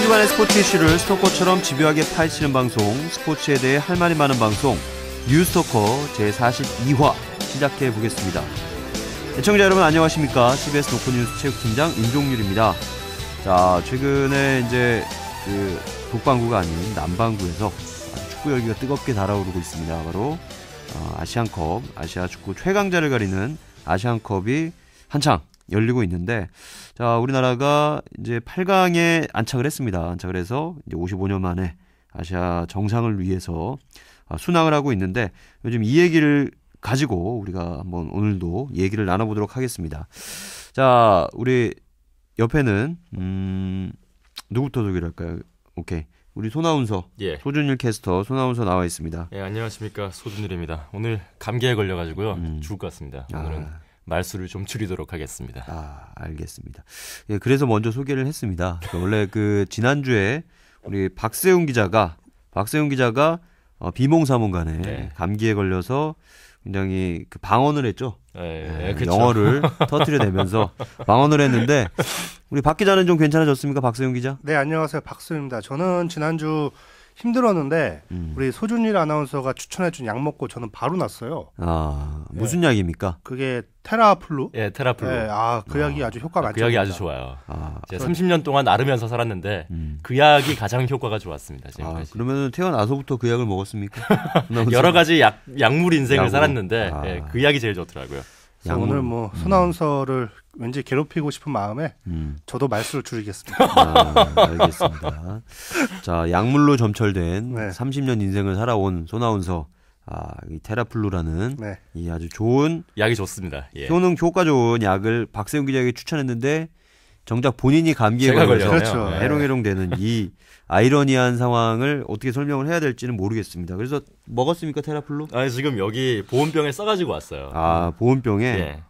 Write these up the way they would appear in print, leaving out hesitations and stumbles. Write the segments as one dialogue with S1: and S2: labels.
S1: 주간의 스포츠 이슈를 스토커처럼 집요하게 파헤치는 방송, 스포츠에 대해 할 말이 많은 방송, 뉴스토커 제42화 시작해 보겠습니다. 시청자 여러분 안녕하십니까? CBS 노코뉴스 체육팀장 임종률입니다. 자, 최근에 이제 그 북반구가 아닌 남반구에서 축구 열기가 뜨겁게 달아오르고 있습니다. 바로 아시안컵, 아시아 축구 최강자를 가리는 아시안컵이 한창 열리고 있는데, 자, 우리나라가 이제 8강에 안착을 했습니다. 안착을 해서 이제 55년 만에 아시아 정상을 위해서 순항을 하고 있는데, 요즘 이 얘기를 가지고 우리가 한번 오늘도 얘기를 나눠보도록 하겠습니다. 자, 우리 옆에는 누구부터 소개를 할까요? 오케이. 우리 손아운서, 소준일 캐스터 손아운서 나와 있습니다.
S2: 예, 안녕하십니까, 소준일입니다. 오늘 감기에 걸려가지고요 죽을 것 같습니다. 오늘은 말수를 좀 줄이도록 하겠습니다.
S1: 알겠습니다. 예, 그래서 먼저 소개를 했습니다. 그러니까 원래 그 지난주에 우리 박세훈 기자가 비몽사몽간에 감기에 걸려서 굉장히 그 방언을 했죠.
S2: 그쵸.
S1: 영어를 터뜨려내면서 방언을 했는데, 우리 박 기자는 좀 괜찮아졌습니까, 박세훈 기자?
S3: 네, 안녕하세요, 박세훈입니다. 저는 지난주 힘들었는데 우리 소준일 아나운서가 추천해준 약 먹고 저는 바로 났어요.
S1: 무슨 약입니까?
S3: 그게 테라플루?
S2: 예, 테라플루.
S3: 네, 그 약이 아주 효과 많죠.
S2: 그 약이 아주 좋아요. 제가 30년 동안 앓으면서 살았는데 그 약이 가장 효과가 좋았습니다, 지금까지.
S1: 그러면 태어나서부터 그 약을 먹었습니까?
S2: 여러 가지 약물 인생을 살았는데 그 약이 제일 좋더라고요.
S3: 오늘 뭐 손아운서를 왠지 괴롭히고 싶은 마음에 저도 말수를 줄이겠습니다.
S1: 알겠습니다. 자, 약물로 점철된 30년 인생을 살아온 손아운서, 이 테라플루라는 이 아주 좋은
S2: 약이 좋습니다.
S1: 효과 좋은 약을 박세훈 기자에게 추천했는데, 정작 본인이 감기에 걸려서 해롱해롱 되는 이 아이러니한 상황을 어떻게 설명을 해야 될지는 모르겠습니다. 그래서 먹었습니까, 테라플루?
S2: 지금 여기 보온병에 써가지고 왔어요.
S1: 보온병에?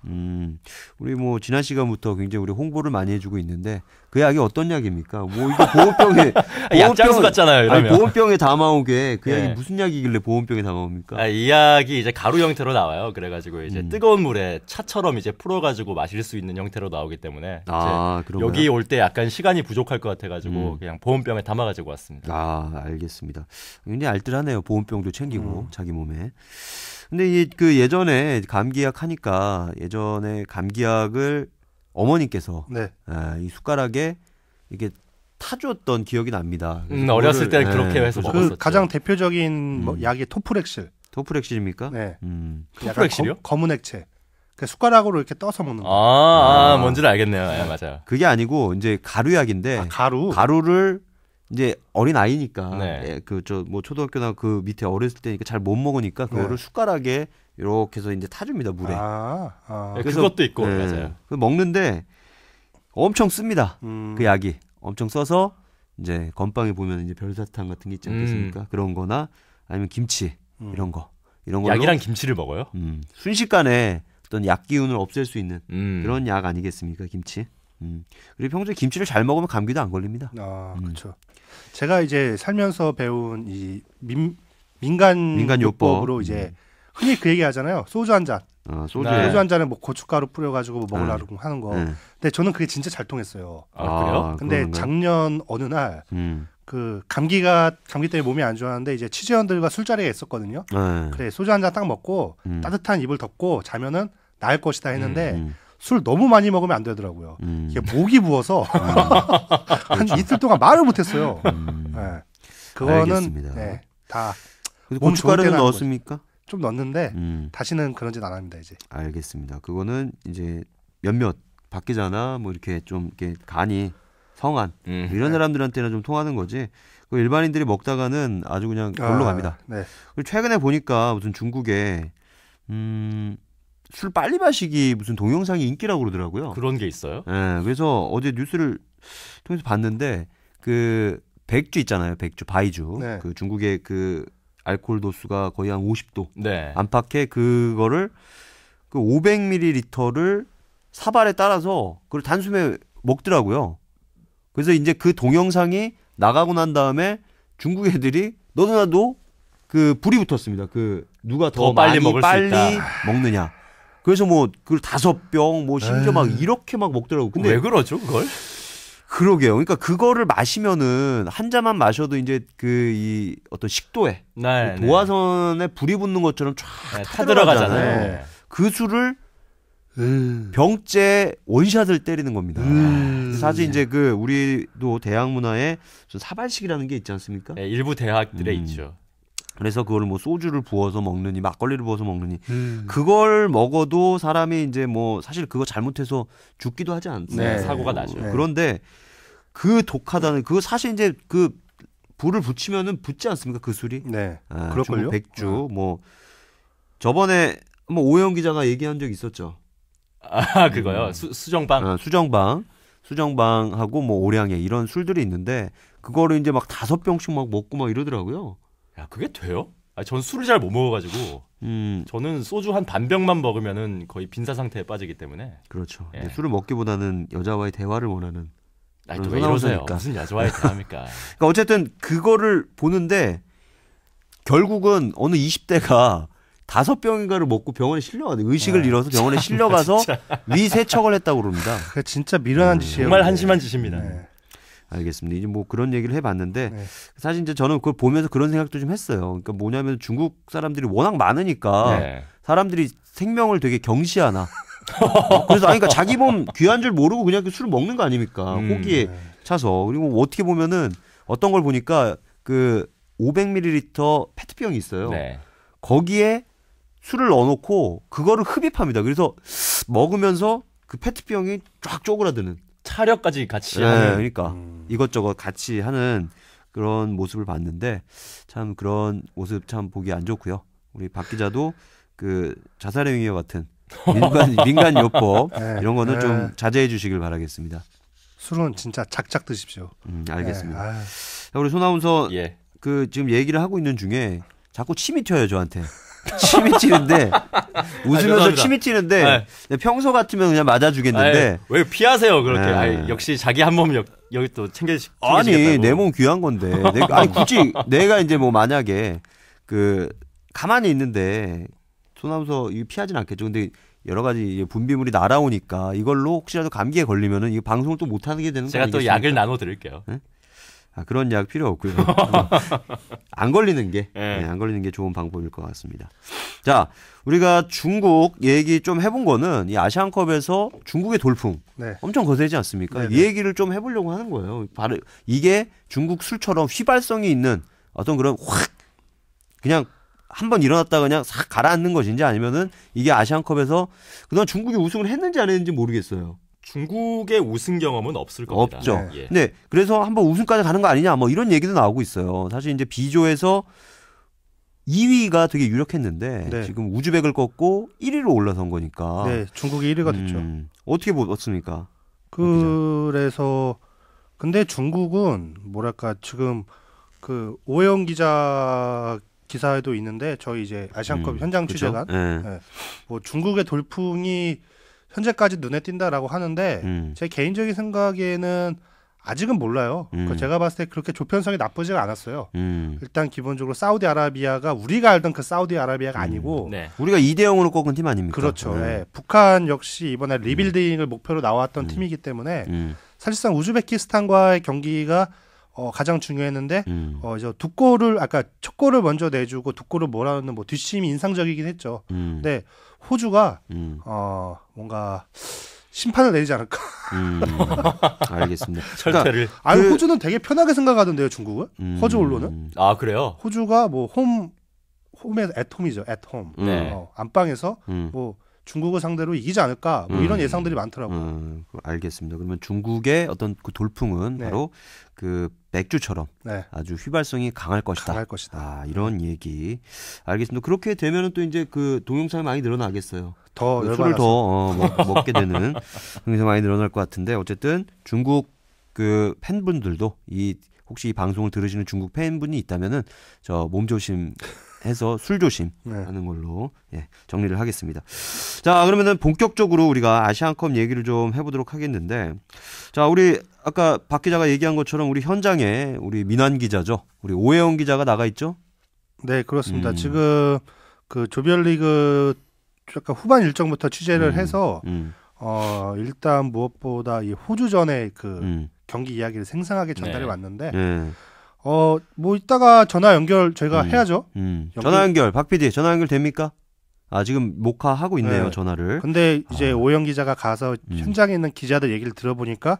S1: 우리 뭐 지난 시간부터 굉장히 우리 홍보를 많이 해주고 있는데, 그 약이 어떤 약입니까? 뭐 이거 보온병에
S2: 약장수 같잖아요, 이러면.
S1: 보온병에 담아오게 그 약이 무슨 약이길래 보온병에 담아옵니까?
S2: 이 약이 이제 가루 형태로 나와요. 그래가지고 이제 뜨거운 물에 차처럼 이제 풀어가지고 마실 수 있는 형태로 나오기 때문에 여기 올 때 약간 시간이 부족할 것 같아가지고 그냥 보온병에 담아가지고 왔습니다.
S1: 알겠습니다. 굉장히 알뜰하네요. 보온병도 챙기고 자기 몸에. 근데 그 예전에 감기약 하니까, 예전에 감기약을 어머니께서 이 숟가락에 이렇게 타주었던 기억이 납니다.
S2: 어렸을 때 그렇게 해서 먹었었죠.
S3: 가장 대표적인 약이 토프렉실.
S1: 토프렉실입니까?
S3: 네.
S2: 토프렉실이요?
S3: 검은 액체. 숟가락으로 이렇게 떠서 먹는 거.
S2: 뭔지는 알겠네요. 맞아요.
S1: 그게 아니고 이제 가루약인데, 가루를 이제 어린 아이니까 뭐 초등학교나 그 밑에 어렸을 때니까 잘 못 먹으니까 그거를 숟가락에 이렇게 해서 이제 타줍니다, 물에.
S2: 그래서 그것도 있고. 맞아요.
S1: 먹는데 엄청 씁니다. 그 약이 엄청 써서 이제 건빵에 보면 이제 별사탕 같은 게 있지 않겠습니까? 그런 거나 아니면 김치 이런 걸로
S2: 약이랑 김치를 먹어요?
S1: 순식간에 어떤 약 기운을 없앨 수 있는 그런 약 아니겠습니까, 김치? 그리고 평소에 김치를 잘 먹으면 감기도 안 걸립니다.
S3: 그렇죠. 제가 이제 살면서 배운 이 민간 요법으로 이제 흔히 그 얘기 하잖아요. 소주 한 잔. 소주 한 잔에 뭐 고춧가루 뿌려가지고 뭐 먹으려고 하는 거. 근데 저는 그게 진짜 잘 통했어요.
S2: 그래요?
S3: 근데 작년 어느 날 그 감기 때문에 몸이 안 좋았는데 이제 취재원들과 술자리가 있었거든요. 그래, 소주 한 잔 딱 먹고 따뜻한 이불 덮고 자면은 나을 것이다 했는데 술 너무 많이 먹으면 안 되더라고요. 이게 목이 부어서 한 이틀 동안 말을 못했어요. 그거는 다.
S1: 고춧가루는 넣었습니까?
S3: 좀 넣었는데 다시는 그런 짓 안 합니다, 이제.
S1: 알겠습니다. 그거는 이제 몇몇 박 기자나 뭐 이렇게 좀 이렇게 간이 성한 이런 사람들한테는 좀 통하는 거지. 그 일반인들이 먹다가는 아주 그냥 골로 갑니다. 그리고 최근에 보니까 무슨 중국에 술 빨리 마시기 무슨 동영상이 인기라고 그러더라고요.
S2: 그런 게 있어요?
S1: 그래서 어제 뉴스를 통해서 봤는데, 그 백주 있잖아요, 백주, 바이주. 그 중국의 그 알코올 도수가 거의 한 50도 안팎의 그거를 그 500ml를 사발에 따라서 그걸 단숨에 먹더라고요. 그래서 이제 그 동영상이 나가고 난 다음에 중국 애들이 너도 나도 그 불이 붙었습니다. 그 누가 더
S2: 빨리
S1: 많이
S2: 먹을
S1: 빨리
S2: 수 있다.
S1: 먹느냐. 그래서 뭐 그걸 5병 뭐 심지어 막 이렇게 막 먹더라고. 근데
S2: 왜 그러죠, 그걸?
S1: 그러게요. 그러니까 그거를 마시면은 한 잔만 마셔도 이제 이 어떤 식도에 도화선에 불이 붙는 것처럼 쫙 타들어가잖아요. 그 술을 병째 원샷을 때리는 겁니다. 사실 이제 우리도 대학 문화에 사발식이라는 게 있지 않습니까?
S2: 네, 일부 대학들에 있죠.
S1: 그래서 그걸 뭐 소주를 부어서 먹느니 막걸리를 부어서 먹느니 그걸 먹어도 사람이 이제 뭐 사실 그거 잘못해서 죽기도 하지 않습니까?
S2: 네, 사고가 나죠.
S1: 그런데 그 독하다는 그거 사실 이제 그 불을 붙이면은 붙지 않습니까? 그 술이?
S3: 네. 그렇군요.
S1: 백주 뭐 저번에 뭐 오영 기자가 얘기한 적 있었죠.
S2: 아, 그거요. 수정방.
S1: 수정방하고 뭐 오량에 이런 술들이 있는데 그거를 이제 막 5병씩 막 먹고 막 이러더라고요.
S2: 야, 그게 돼요? 전 술을 잘 못 먹어가지고 저는 소주 한 반병만 먹으면은 거의 빈사 상태에 빠지기 때문에.
S1: 그렇죠. 예. 술을 먹기보다는 여자와의 대화를 원하는.
S2: 또 왜 이러세요? 무슨 여자와의 대화입니까?
S1: 그러니까 어쨌든 그거를 보는데 결국은 어느 20대가 5병인가를 먹고 병원에 실려가서 의식을 잃어서 병원에 실려가서 위세척을 했다고 그럽니다.
S3: 그 진짜 미련한 짓이에요.
S2: 정말 한심한 짓입니다.
S1: 네. 알겠습니다. 이제 뭐 그런 얘기를 해봤는데 사실 이제 저는 그걸 보면서 그런 생각도 좀 했어요. 그러니까 뭐냐면 중국 사람들이 워낙 많으니까 사람들이 생명을 되게 경시하나. 그래서 그러니까 자기 몸 귀한 줄 모르고 그냥 술을 먹는 거 아닙니까? 호기에 차서. 그리고 어떻게 보면은 어떤 걸 보니까 그 500ml 페트병이 있어요. 거기에 술을 넣어놓고 그거를 흡입합니다. 그래서 먹으면서 그 페트병이 쫙 쪼그라드는.
S2: 차력까지 같이 하는.
S1: 그러니까 이것저것 같이 하는 그런 모습을 봤는데 참 그런 모습 참 보기 안 좋고요. 우리 박 기자도 그 자살의 행위와 같은 민간 요법 이런 거는 좀 자제해 주시길 바라겠습니다.
S3: 술은 진짜 작작 드십시오.
S1: 알겠습니다. 자, 우리 손아운서 그 지금 얘기를 하고 있는 중에 자꾸 침이 튀어요 저한테. 침이 튀는데 웃으면서 침이 튀는데 평소 같으면 그냥 맞아주겠는데
S2: 왜 피하세요 그렇게? 역시 자기 한 몸 여기 또 챙기시겠다고.
S1: 아니 내 몸 귀한 건데 아니 굳이 내가 이제 뭐 만약에 그 가만히 있는데 소나무서 이거 피하진 않겠죠. 근데 여러 가지 분비물이 날아오니까 이걸로 혹시라도 감기에 걸리면은 이 방송을 또 못 하게 되는 거 아니겠습니까?
S2: 제가 또 약을 나눠 드릴게요.
S1: 네? 그런 약 필요 없고요. 안 걸리는 게 안 걸리는 게 좋은 방법일 것 같습니다. 자, 우리가 중국 얘기 좀 해본 거는 이 아시안컵에서 중국의 돌풍 엄청 거세지 않습니까? 이 얘기를 좀 해보려고 하는 거예요. 바로 이게 중국 술처럼 휘발성이 있는 어떤 그런 확 그냥 한번 일어났다가 그냥 싹 가라앉는 것인지 아니면은 이게 아시안컵에서 그동안 중국이 우승을 했는지 안 했는지 모르겠어요.
S2: 중국의 우승 경험은 없을 겁니다.
S1: 없죠. 네. 그래서 한번 우승까지 가는 거 아니냐 뭐 이런 얘기도 나오고 있어요. 사실 이제 B조에서 2위가 되게 유력했는데 지금 우즈벡을 꺾고 1위로 올라선 거니까.
S3: 네, 중국이 1위가 됐죠.
S1: 어떻게 보셨습니까?
S3: 그래서 근데 중국은 뭐랄까 지금 그 오해영 기자 기사에도 있는데 저희 이제 아시안컵 현장 취재관 뭐 중국의 돌풍이 현재까지 눈에 띈다라고 하는데 제 개인적인 생각에는 아직은 몰라요. 제가 봤을 때 그렇게 조편성이 나쁘지가 않았어요. 일단 기본적으로 사우디아라비아가 우리가 알던 그 사우디아라비아가 아니고
S1: 우리가 2대0으로 꺾은 팀 아닙니까?
S3: 그렇죠. 북한 역시 이번에 리빌딩을 목표로 나왔던 팀이기 때문에 사실상 우즈베키스탄과의 경기가 가장 중요했는데 이제 두 골을 아까 첫 골을 먼저 내주고 두 골을 몰아넣는 뭐 뒷심이 인상적이긴 했죠. 근데 호주가 뭔가 심판을 내리지 않을까.
S1: 알겠습니다.
S2: 철퇴를.
S3: 아니 호주는 되게 편하게 생각하던데요, 중국은? 호주 언론은?
S2: 아 그래요?
S3: 호주가 뭐 홈에서 애홈이죠, 애홈. 안방에서 뭐 중국을 상대로 이기지 않을까 뭐 이런 예상들이 많더라고요.
S1: 알겠습니다. 그러면 중국의 어떤 그 돌풍은 바로 그 맥주처럼 아주 휘발성이 강할 것이다.
S3: 강할 것이다.
S1: 이런 얘기. 알겠습니다. 그렇게 되면은 또 이제 그 동영상이 많이 늘어나겠어요.
S3: 더
S1: 술을 더 먹게 되는 동영상이 많이 늘어날 것 같은데 어쨌든 중국 그 팬분들도 혹시 이 방송을 들으시는 중국 팬분이 있다면은 저 몸조심. 해서 술 조심하는 걸로 정리를 하겠습니다. 자, 그러면은 본격적으로 우리가 아시안컵 얘기를 좀 해보도록 하겠는데, 자, 우리 아까 박 기자가 얘기한 것처럼 우리 현장에 우리 민환 기자죠, 우리 오해영 기자가 나가 있죠?
S3: 네, 그렇습니다. 지금 그 조별리그 약간 후반 일정부터 취재를 해서 일단 무엇보다 이 호주전의 그 경기 이야기를 생생하게 전달해 왔는데 뭐 이따가 전화 연결 저희가 해야죠.
S1: 전화 연결 박 PD 전화 연결 됩니까? 아 지금 목화하고 있네요. 전화를.
S3: 근데 이제 오영 기자가 가서 현장에 있는 기자들 얘기를 들어보니까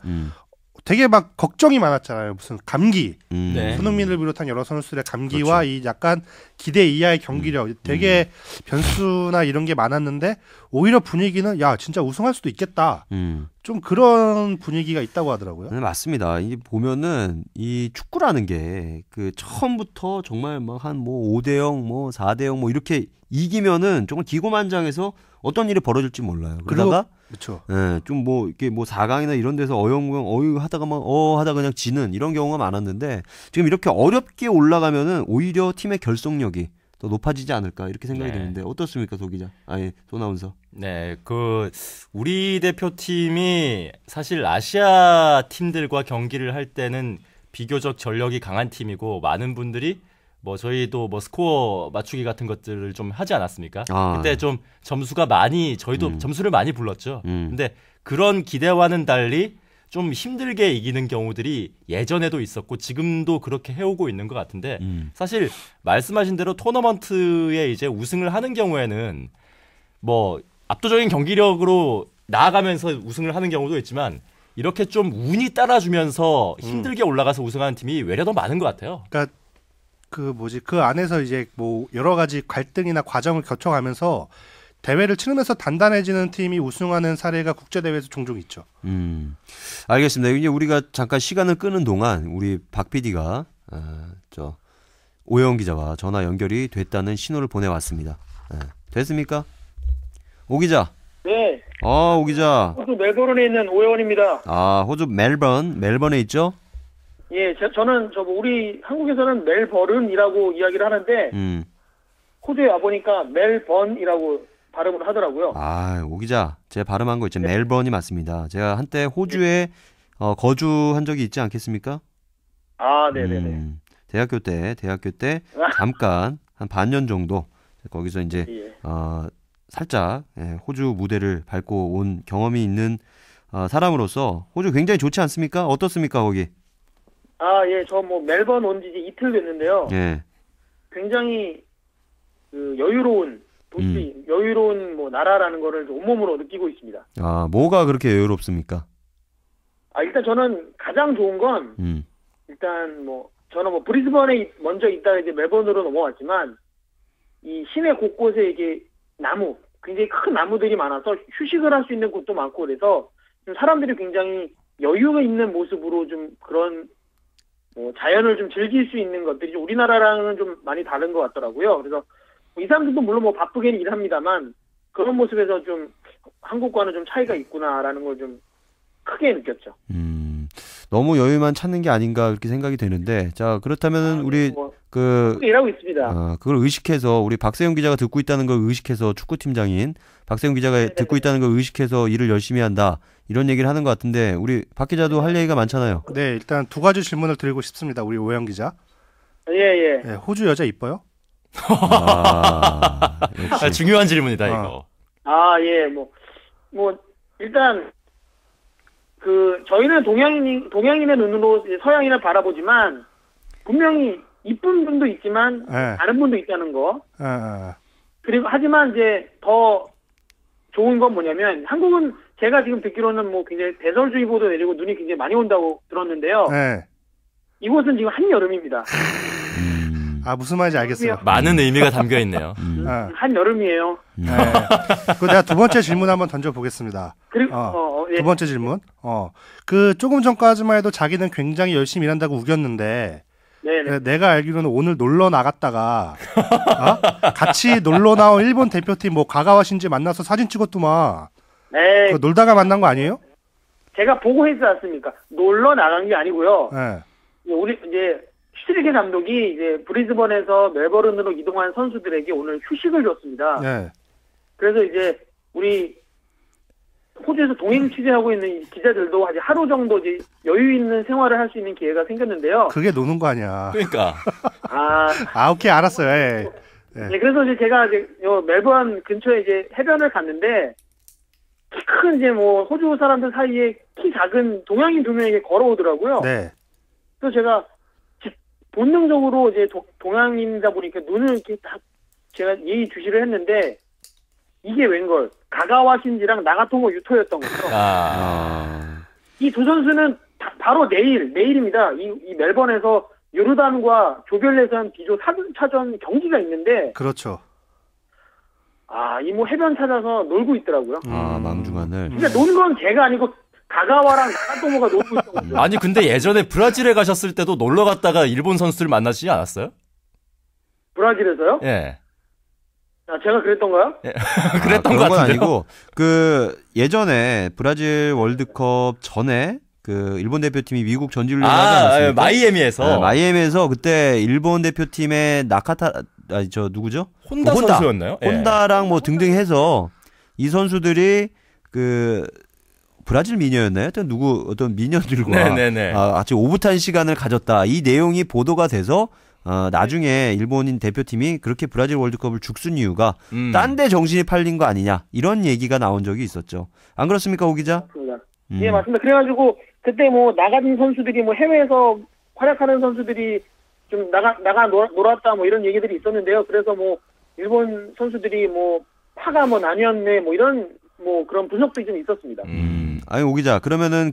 S3: 되게 막 걱정이 많았잖아요. 무슨 감기, 손흥민을 비롯한 여러 선수들의 감기와 그렇죠. 이 약간 기대 이하의 경기력, 되게 변수나 이런 게 많았는데 오히려 분위기는 야 진짜 우승할 수도 있겠다. 좀 그런 분위기가 있다고 하더라고요.
S1: 네, 맞습니다. 이 보면은 이 축구라는 게 그 처음부터 정말 막 한 뭐 5대0, 뭐 4대0 뭐 이렇게 이기면은 정말 기고만장해서 어떤 일이 벌어질지 몰라요. 그러다가
S3: 그렇죠.
S1: 예, 좀 뭐 이렇게 뭐 4강이나 이런 데서 어영부영 하다가 막 하다가 그냥 지는 이런 경우가 많았는데 지금 이렇게 어렵게 올라가면은 오히려 팀의 결속력이 더 높아지지 않을까 이렇게 생각이 드는데 어떻습니까, 도 기자? 아니, 손아운서.
S2: 네, 우리 대표팀이 사실 아시아 팀들과 경기를 할 때는 비교적 전력이 강한 팀이고 많은 분들이 뭐 저희도 뭐 스코어 맞추기 같은 것들을 좀 하지 않았습니까? 그때 좀 점수가 저희도 점수를 많이 불렀죠. 근데 그런 기대와는 달리 좀 힘들게 이기는 경우들이 예전에도 있었고 지금도 그렇게 해오고 있는 것 같은데 사실 말씀하신 대로 토너먼트에 이제 우승을 하는 경우에는 뭐 압도적인 경기력으로 나아가면서 우승을 하는 경우도 있지만 이렇게 좀 운이 따라주면서 힘들게 올라가서 우승하는 팀이 외려 더 많은 것 같아요.
S3: 그러니까 그 안에서 이제 뭐 여러 가지 갈등이나 과정을 거쳐가면서 대회를 치르면서 단단해지는 팀이 우승하는 사례가 국제대회에서 종종 있죠.
S1: 알겠습니다. 이제 우리가 잠깐 시간을 끄는 동안 우리 박 PD가 오영 기자와 전화 연결이 됐다는 신호를 보내왔습니다. 됐습니까? 오 기자.
S4: 네.
S1: 오 기자.
S4: 호주 멜버른에 있는 오영원입니다.
S1: 호주 멜번에 있죠?
S4: 예, 저는 우리 한국에서는 멜버른이라고 이야기를 하는데 호주에 와 보니까 멜번이라고 발음을 하더라고요.
S1: 오 기자, 제가 발음한 거 있죠. 네. 멜번이 맞습니다. 제가 한때 호주에 거주한 적이 있지 않겠습니까?
S4: 네네네.
S1: 대학교 때 잠깐 한 반년 정도 거기서 이제 살짝 호주 무대를 밟고 온 경험이 있는 사람으로서 호주 굉장히 좋지 않습니까? 어떻습니까 거기?
S4: 예, 저 멜번 온 지 이틀 됐는데요.
S1: 예.
S4: 굉장히 여유로운 도시, 여유로운 나라라는 거를 온몸으로 느끼고 있습니다.
S1: 뭐가 그렇게 여유롭습니까?
S4: 일단 저는 가장 좋은 건 일단 저는 브리즈번에 먼저 있다가 이제 멜번으로 넘어왔지만 이 시내 곳곳에 이게 굉장히 큰 나무들이 많아서 휴식을 할 수 있는 곳도 많고 그래서 좀 사람들이 굉장히 여유가 있는 모습으로 좀 그런 자연을 좀 즐길 수 있는 것들이 우리나라랑은 좀 많이 다른 것 같더라고요. 그래서 이 사람들도 물론 바쁘게는 일합니다만 그런 모습에서 좀 한국과는 좀 차이가 있구나라는 걸 좀 크게 느꼈죠.
S1: 너무 여유만 찾는 게 아닌가 그렇게 생각이 되는데 자 그렇다면 우리
S4: 일하고 있습니다.
S1: 그걸 의식해서 우리 박세훈 기자가 듣고 있다는 걸 의식해서 축구팀장인 박세훈 기자가 네네네. 듣고 있다는 걸 의식해서 일을 열심히 한다 이런 얘기를 하는 것 같은데 우리 박 기자도 할 얘기가 많잖아요.
S3: 네, 일단 두 가지 질문을 드리고 싶습니다. 우리 오영 기자.
S4: 예.
S3: 네, 호주 여자 이뻐요?
S2: 중요한 질문이다 이거.
S4: 예, 일단 저희는 동양인의 눈으로 서양인을 바라보지만 분명히 이쁜 분도 있지만 다른 분도 있다는 거. 그리고 하지만 이제 더 좋은 건 뭐냐면 한국은 제가 지금 듣기로는 굉장히 대설주의보도 내리고 눈이 굉장히 많이 온다고 들었는데요. 이곳은 지금 한여름입니다.
S3: 무슨 말인지 알겠어요.
S2: 많은 의미가 담겨 있네요.
S4: 한여름이에요.
S3: 그 내가 두 번째 질문 한번 던져보겠습니다.
S4: 그리고
S3: 두 번째 질문. 조금 전까지만 해도 자기는 굉장히 열심히 일한다고 우겼는데
S4: 네네.
S3: 내가 알기로는 오늘 놀러 나갔다가 같이 놀러 나온 일본 대표팀 가가와 신지 만나서 사진 찍었더만.
S4: 네.
S3: 놀다가 만난 거 아니에요?
S4: 제가 보고 했지 않습니까? 놀러 나간 게 아니고요.
S3: 네.
S4: 우리 이제 슈트리케 감독이 이제 브리즈번에서 멜버른으로 이동한 선수들에게 오늘 휴식을 줬습니다.
S3: 네.
S4: 그래서 이제 우리 호주에서 동행 취재하고 있는 기자들도 아직 하루 정도 이제 여유 있는 생활을 할 수 있는 기회가 생겼는데요.
S3: 그게 노는 거 아니야.
S2: 그러니까.
S3: 오케이 알았어요.
S4: 네, 그래서 이제 제가 이제 멜번 근처에 이제 해변을 갔는데 큰 이제 호주 사람들 사이에 키 작은 동양인 2명에게 걸어오더라고요.
S3: 네.
S4: 그래서 제가 본능적으로 이제 동양인이다 보니까 눈을 이렇게 딱 제가 예의 주시를 했는데 이게 웬걸 가가와 신지랑 나가토모 유토였던 거죠. 이 두 선수는 바로 내일입니다. 이 멜번에서 요르단과 조별 예선 B조 4차전 경기가 있는데
S3: 그렇죠.
S4: 이 뭐 해변 찾아서 놀고 있더라고요.
S1: 망중한을.
S4: 그러니까 노는 건 제가 아니고 가가와랑 나가토모가 놀고 있던 거죠.
S2: 아니 근데 예전에 브라질에 가셨을 때도 놀러 갔다가 일본 선수들 만나시지 않았어요?
S4: 브라질에서요?
S2: 예.
S4: 제가 그랬던가요?
S2: 예. 그랬던
S1: 건
S2: 것 같은데요.
S1: 아니고 예전에 브라질 월드컵 전에 일본 대표팀이 미국 전지훈련 하지 않았습니까?
S2: 마이애미에서.
S1: 마이애미에서 그때 일본 대표팀의 누구죠?
S2: 혼다 선수였나요?
S1: 혼다랑 뭐 등등 해서 이 선수들이 브라질 미녀였나요? 어떤 미녀들과 아주 오붓한 시간을 가졌다. 이 내용이 보도가 돼서 나중에 일본인 대표팀이 그렇게 브라질 월드컵을 죽순 이유가 딴 데 정신이 팔린 거 아니냐 이런 얘기가 나온 적이 있었죠. 안 그렇습니까, 오 기자?
S4: 맞습니다. 예, 맞습니다. 그래가지고 그때 뭐 나가는 선수들이 뭐 해외에서 활약하는 선수들이 좀 놀았다 뭐 이런 얘기들이 있었는데요. 그래서 뭐 일본 선수들이 뭐 파가 뭐 나뉘었네 뭐 이런 뭐 그런 분석들이 좀 있었습니다.
S1: 아니 오 기자, 그러면은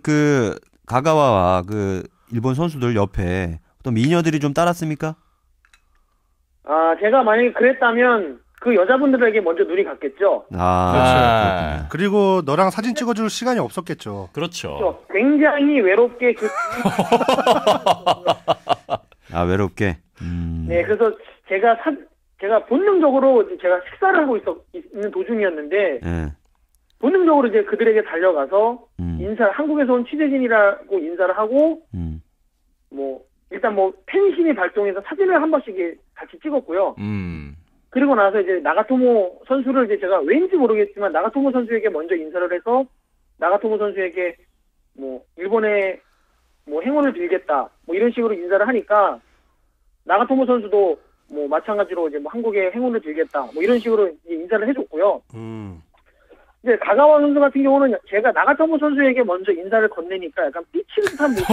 S1: 가가와와 일본 선수들 옆에 어떤 미녀들이 좀 따랐습니까?
S4: 제가 만약에 그랬다면 그 여자분들에게 먼저 눈이 갔겠죠.
S3: 그렇죠. 그리고 너랑 사진 찍어줄 시간이 없었겠죠.
S2: 그렇죠.
S4: 굉장히 외롭게
S1: 외롭게.
S4: 네, 그래서 제가 본능적으로 제가 식사를 하고 있는 도중이었는데 본능적으로 이제 그들에게 달려가서 한국에서 온 취재진이라고 인사를 하고 뭐 일단 뭐 팬심이 발동해서 사진을 한 번씩 같이 찍었고요. 그리고 나서 이제 나가토모 선수를 이제 제가 왠지 모르겠지만 나가토모 선수에게 먼저 인사를 해서 나가토모 선수에게 뭐 일본에 뭐 행운을 빌겠다 뭐 이런 식으로 인사를 하니까 나가토모 선수도 뭐 마찬가지로 이제 뭐 한국에 행운을 빌겠다 뭐 이런 식으로 이제 인사를 해줬고요. 이제 가가와 선수 같은 경우는 제가 나가토모 선수에게 먼저 인사를 건네니까 약간 삐친 듯한 모습.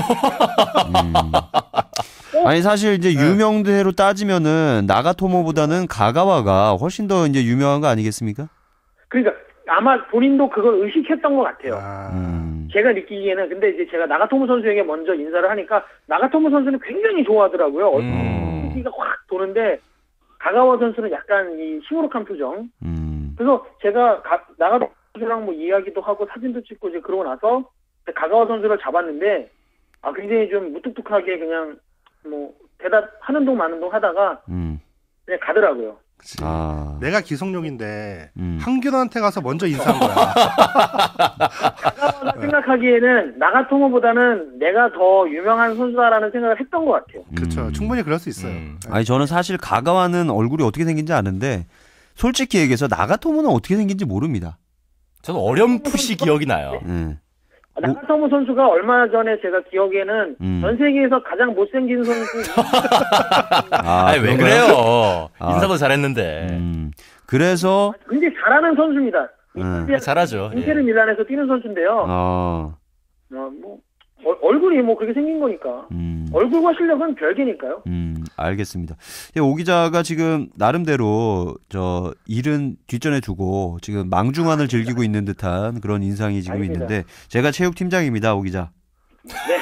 S1: 아니 사실 이제 유명대로 따지면은 나가토모보다는 가가와가 훨씬 더 이제 유명한 거 아니겠습니까?
S4: 그러니까 아마 본인도 그걸 의식했던 것 같아요. 제가 느끼기에는. 근데 이제 제가 나가토모 선수에게 먼저 인사를 하니까 나가토모 선수는 굉장히 좋아하더라고요. 분위기가 확 도는데 가가와 선수는 약간 이 시무룩한 표정. 그래서 제가 나가토모 선수랑 뭐 이야기도 하고 사진도 찍고 이제 그러고 나서 가가와 선수를 잡았는데 굉장히 좀 무뚝뚝하게 그냥 뭐 대답하는 동 마는 동 하다가 그냥 가더라고요.
S3: 내가 기성용인데 한균한테 가서 먼저 인사한 거야.
S4: 가가와가 생각하기에는 나가토모보다는 내가 더 유명한 선수다라는 생각을 했던 것 같아요.
S3: 그렇죠. 충분히 그럴 수 있어요.
S1: 아니 저는 사실 가가와는 얼굴이 어떻게 생긴지 아는데 솔직히 얘기해서 나가토모는 어떻게 생긴지 모릅니다.
S2: 저는 어렴풋이 기억이 나요.
S4: 나가토모 선수가 얼마 전에 제가 기억에는 전 세계에서 가장 못생긴 선수.
S2: 왜 그래요? 인사도 잘했는데.
S1: 그래서
S4: 굉장히 잘하는 선수입니다.
S2: 잘하죠.
S4: 인테르 밀란에서 뛰는 선수인데요. 뭐 얼굴이 뭐 그렇게 생긴 거니까. 얼굴과 실력은 별개니까요.
S1: 알겠습니다. 오 기자가 지금 나름대로 일은 뒷전에 두고 지금 망중한을 즐기고 있는 듯한 그런 인상이 지금
S4: 알겠습니다.
S1: 있는데 제가 체육팀장입니다, 오 기자.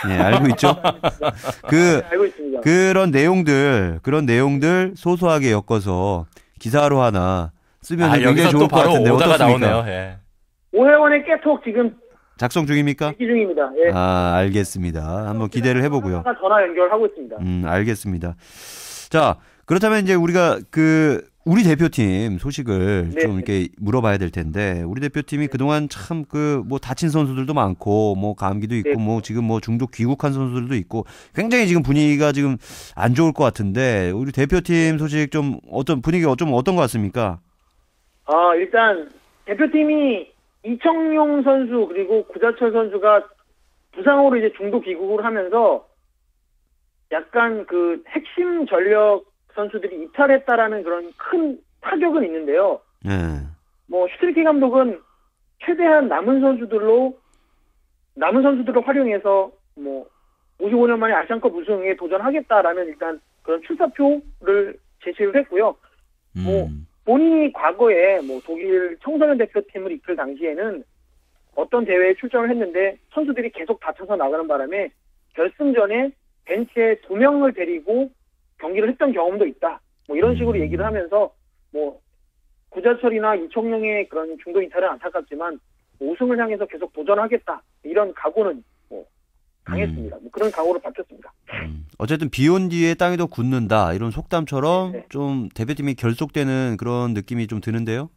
S4: 네,
S1: 알고 있죠?
S4: 알고 있습니다.
S1: 그런 내용들 소소하게 엮어서 기사로 하나 쓰면 굉장히 좋을 것 같은데 어떻습니까?
S2: 나오네요. 예.
S4: 오해원의 깨톡 지금
S1: 작성 중입니까?
S4: 대기 중입니다. 예.
S1: 알겠습니다. 한번 기대를 해보고요.
S4: 전화 연결하고 있습니다.
S1: 알겠습니다. 자, 그렇다면 이제 우리가 우리 대표팀 소식을 좀 이렇게 물어봐야 될 텐데, 우리 대표팀이 그동안 참 뭐 다친 선수들도 많고, 뭐 감기도 있고, 뭐 지금 뭐 중독 귀국한 선수들도 있고, 굉장히 지금 분위기가 지금 안 좋을 것 같은데, 우리 대표팀 소식 좀 분위기가 좀 어떤 것 같습니까?
S4: 일단 대표팀이 이청용 선수 그리고 구자철 선수가 부상으로 이제 중도 귀국을 하면서 약간 핵심 전력 선수들이 이탈했다라는 그런 큰 타격은 있는데요. 뭐 슈트리케 감독은 최대한 남은 선수들로 남은 선수들을 활용해서 뭐 55년 만에 아시안컵 우승에 도전하겠다라는 일단 그런 출사표를 제시를 했고요. 뭐 본인이 과거에 뭐 독일 청소년 대표팀을 이끌 당시에는 어떤 대회에 출전을 했는데 선수들이 계속 다쳐서 나가는 바람에 결승전에 벤치에 2명을 데리고 경기를 했던 경험도 있다. 뭐 이런 식으로 얘기를 하면서 뭐 구자철이나 이청용의 그런 중도 이탈은 안타깝지만 뭐 우승을 향해서 계속 도전하겠다. 이런 각오는 뭐 강했습니다. 뭐 그런 각오로 바뀌었습니다.
S1: 어쨌든 비 온 뒤에 땅이 더 굳는다. 이런 속담처럼 네. 좀 대표팀이 결속되는 그런 느낌이 좀 드는데요.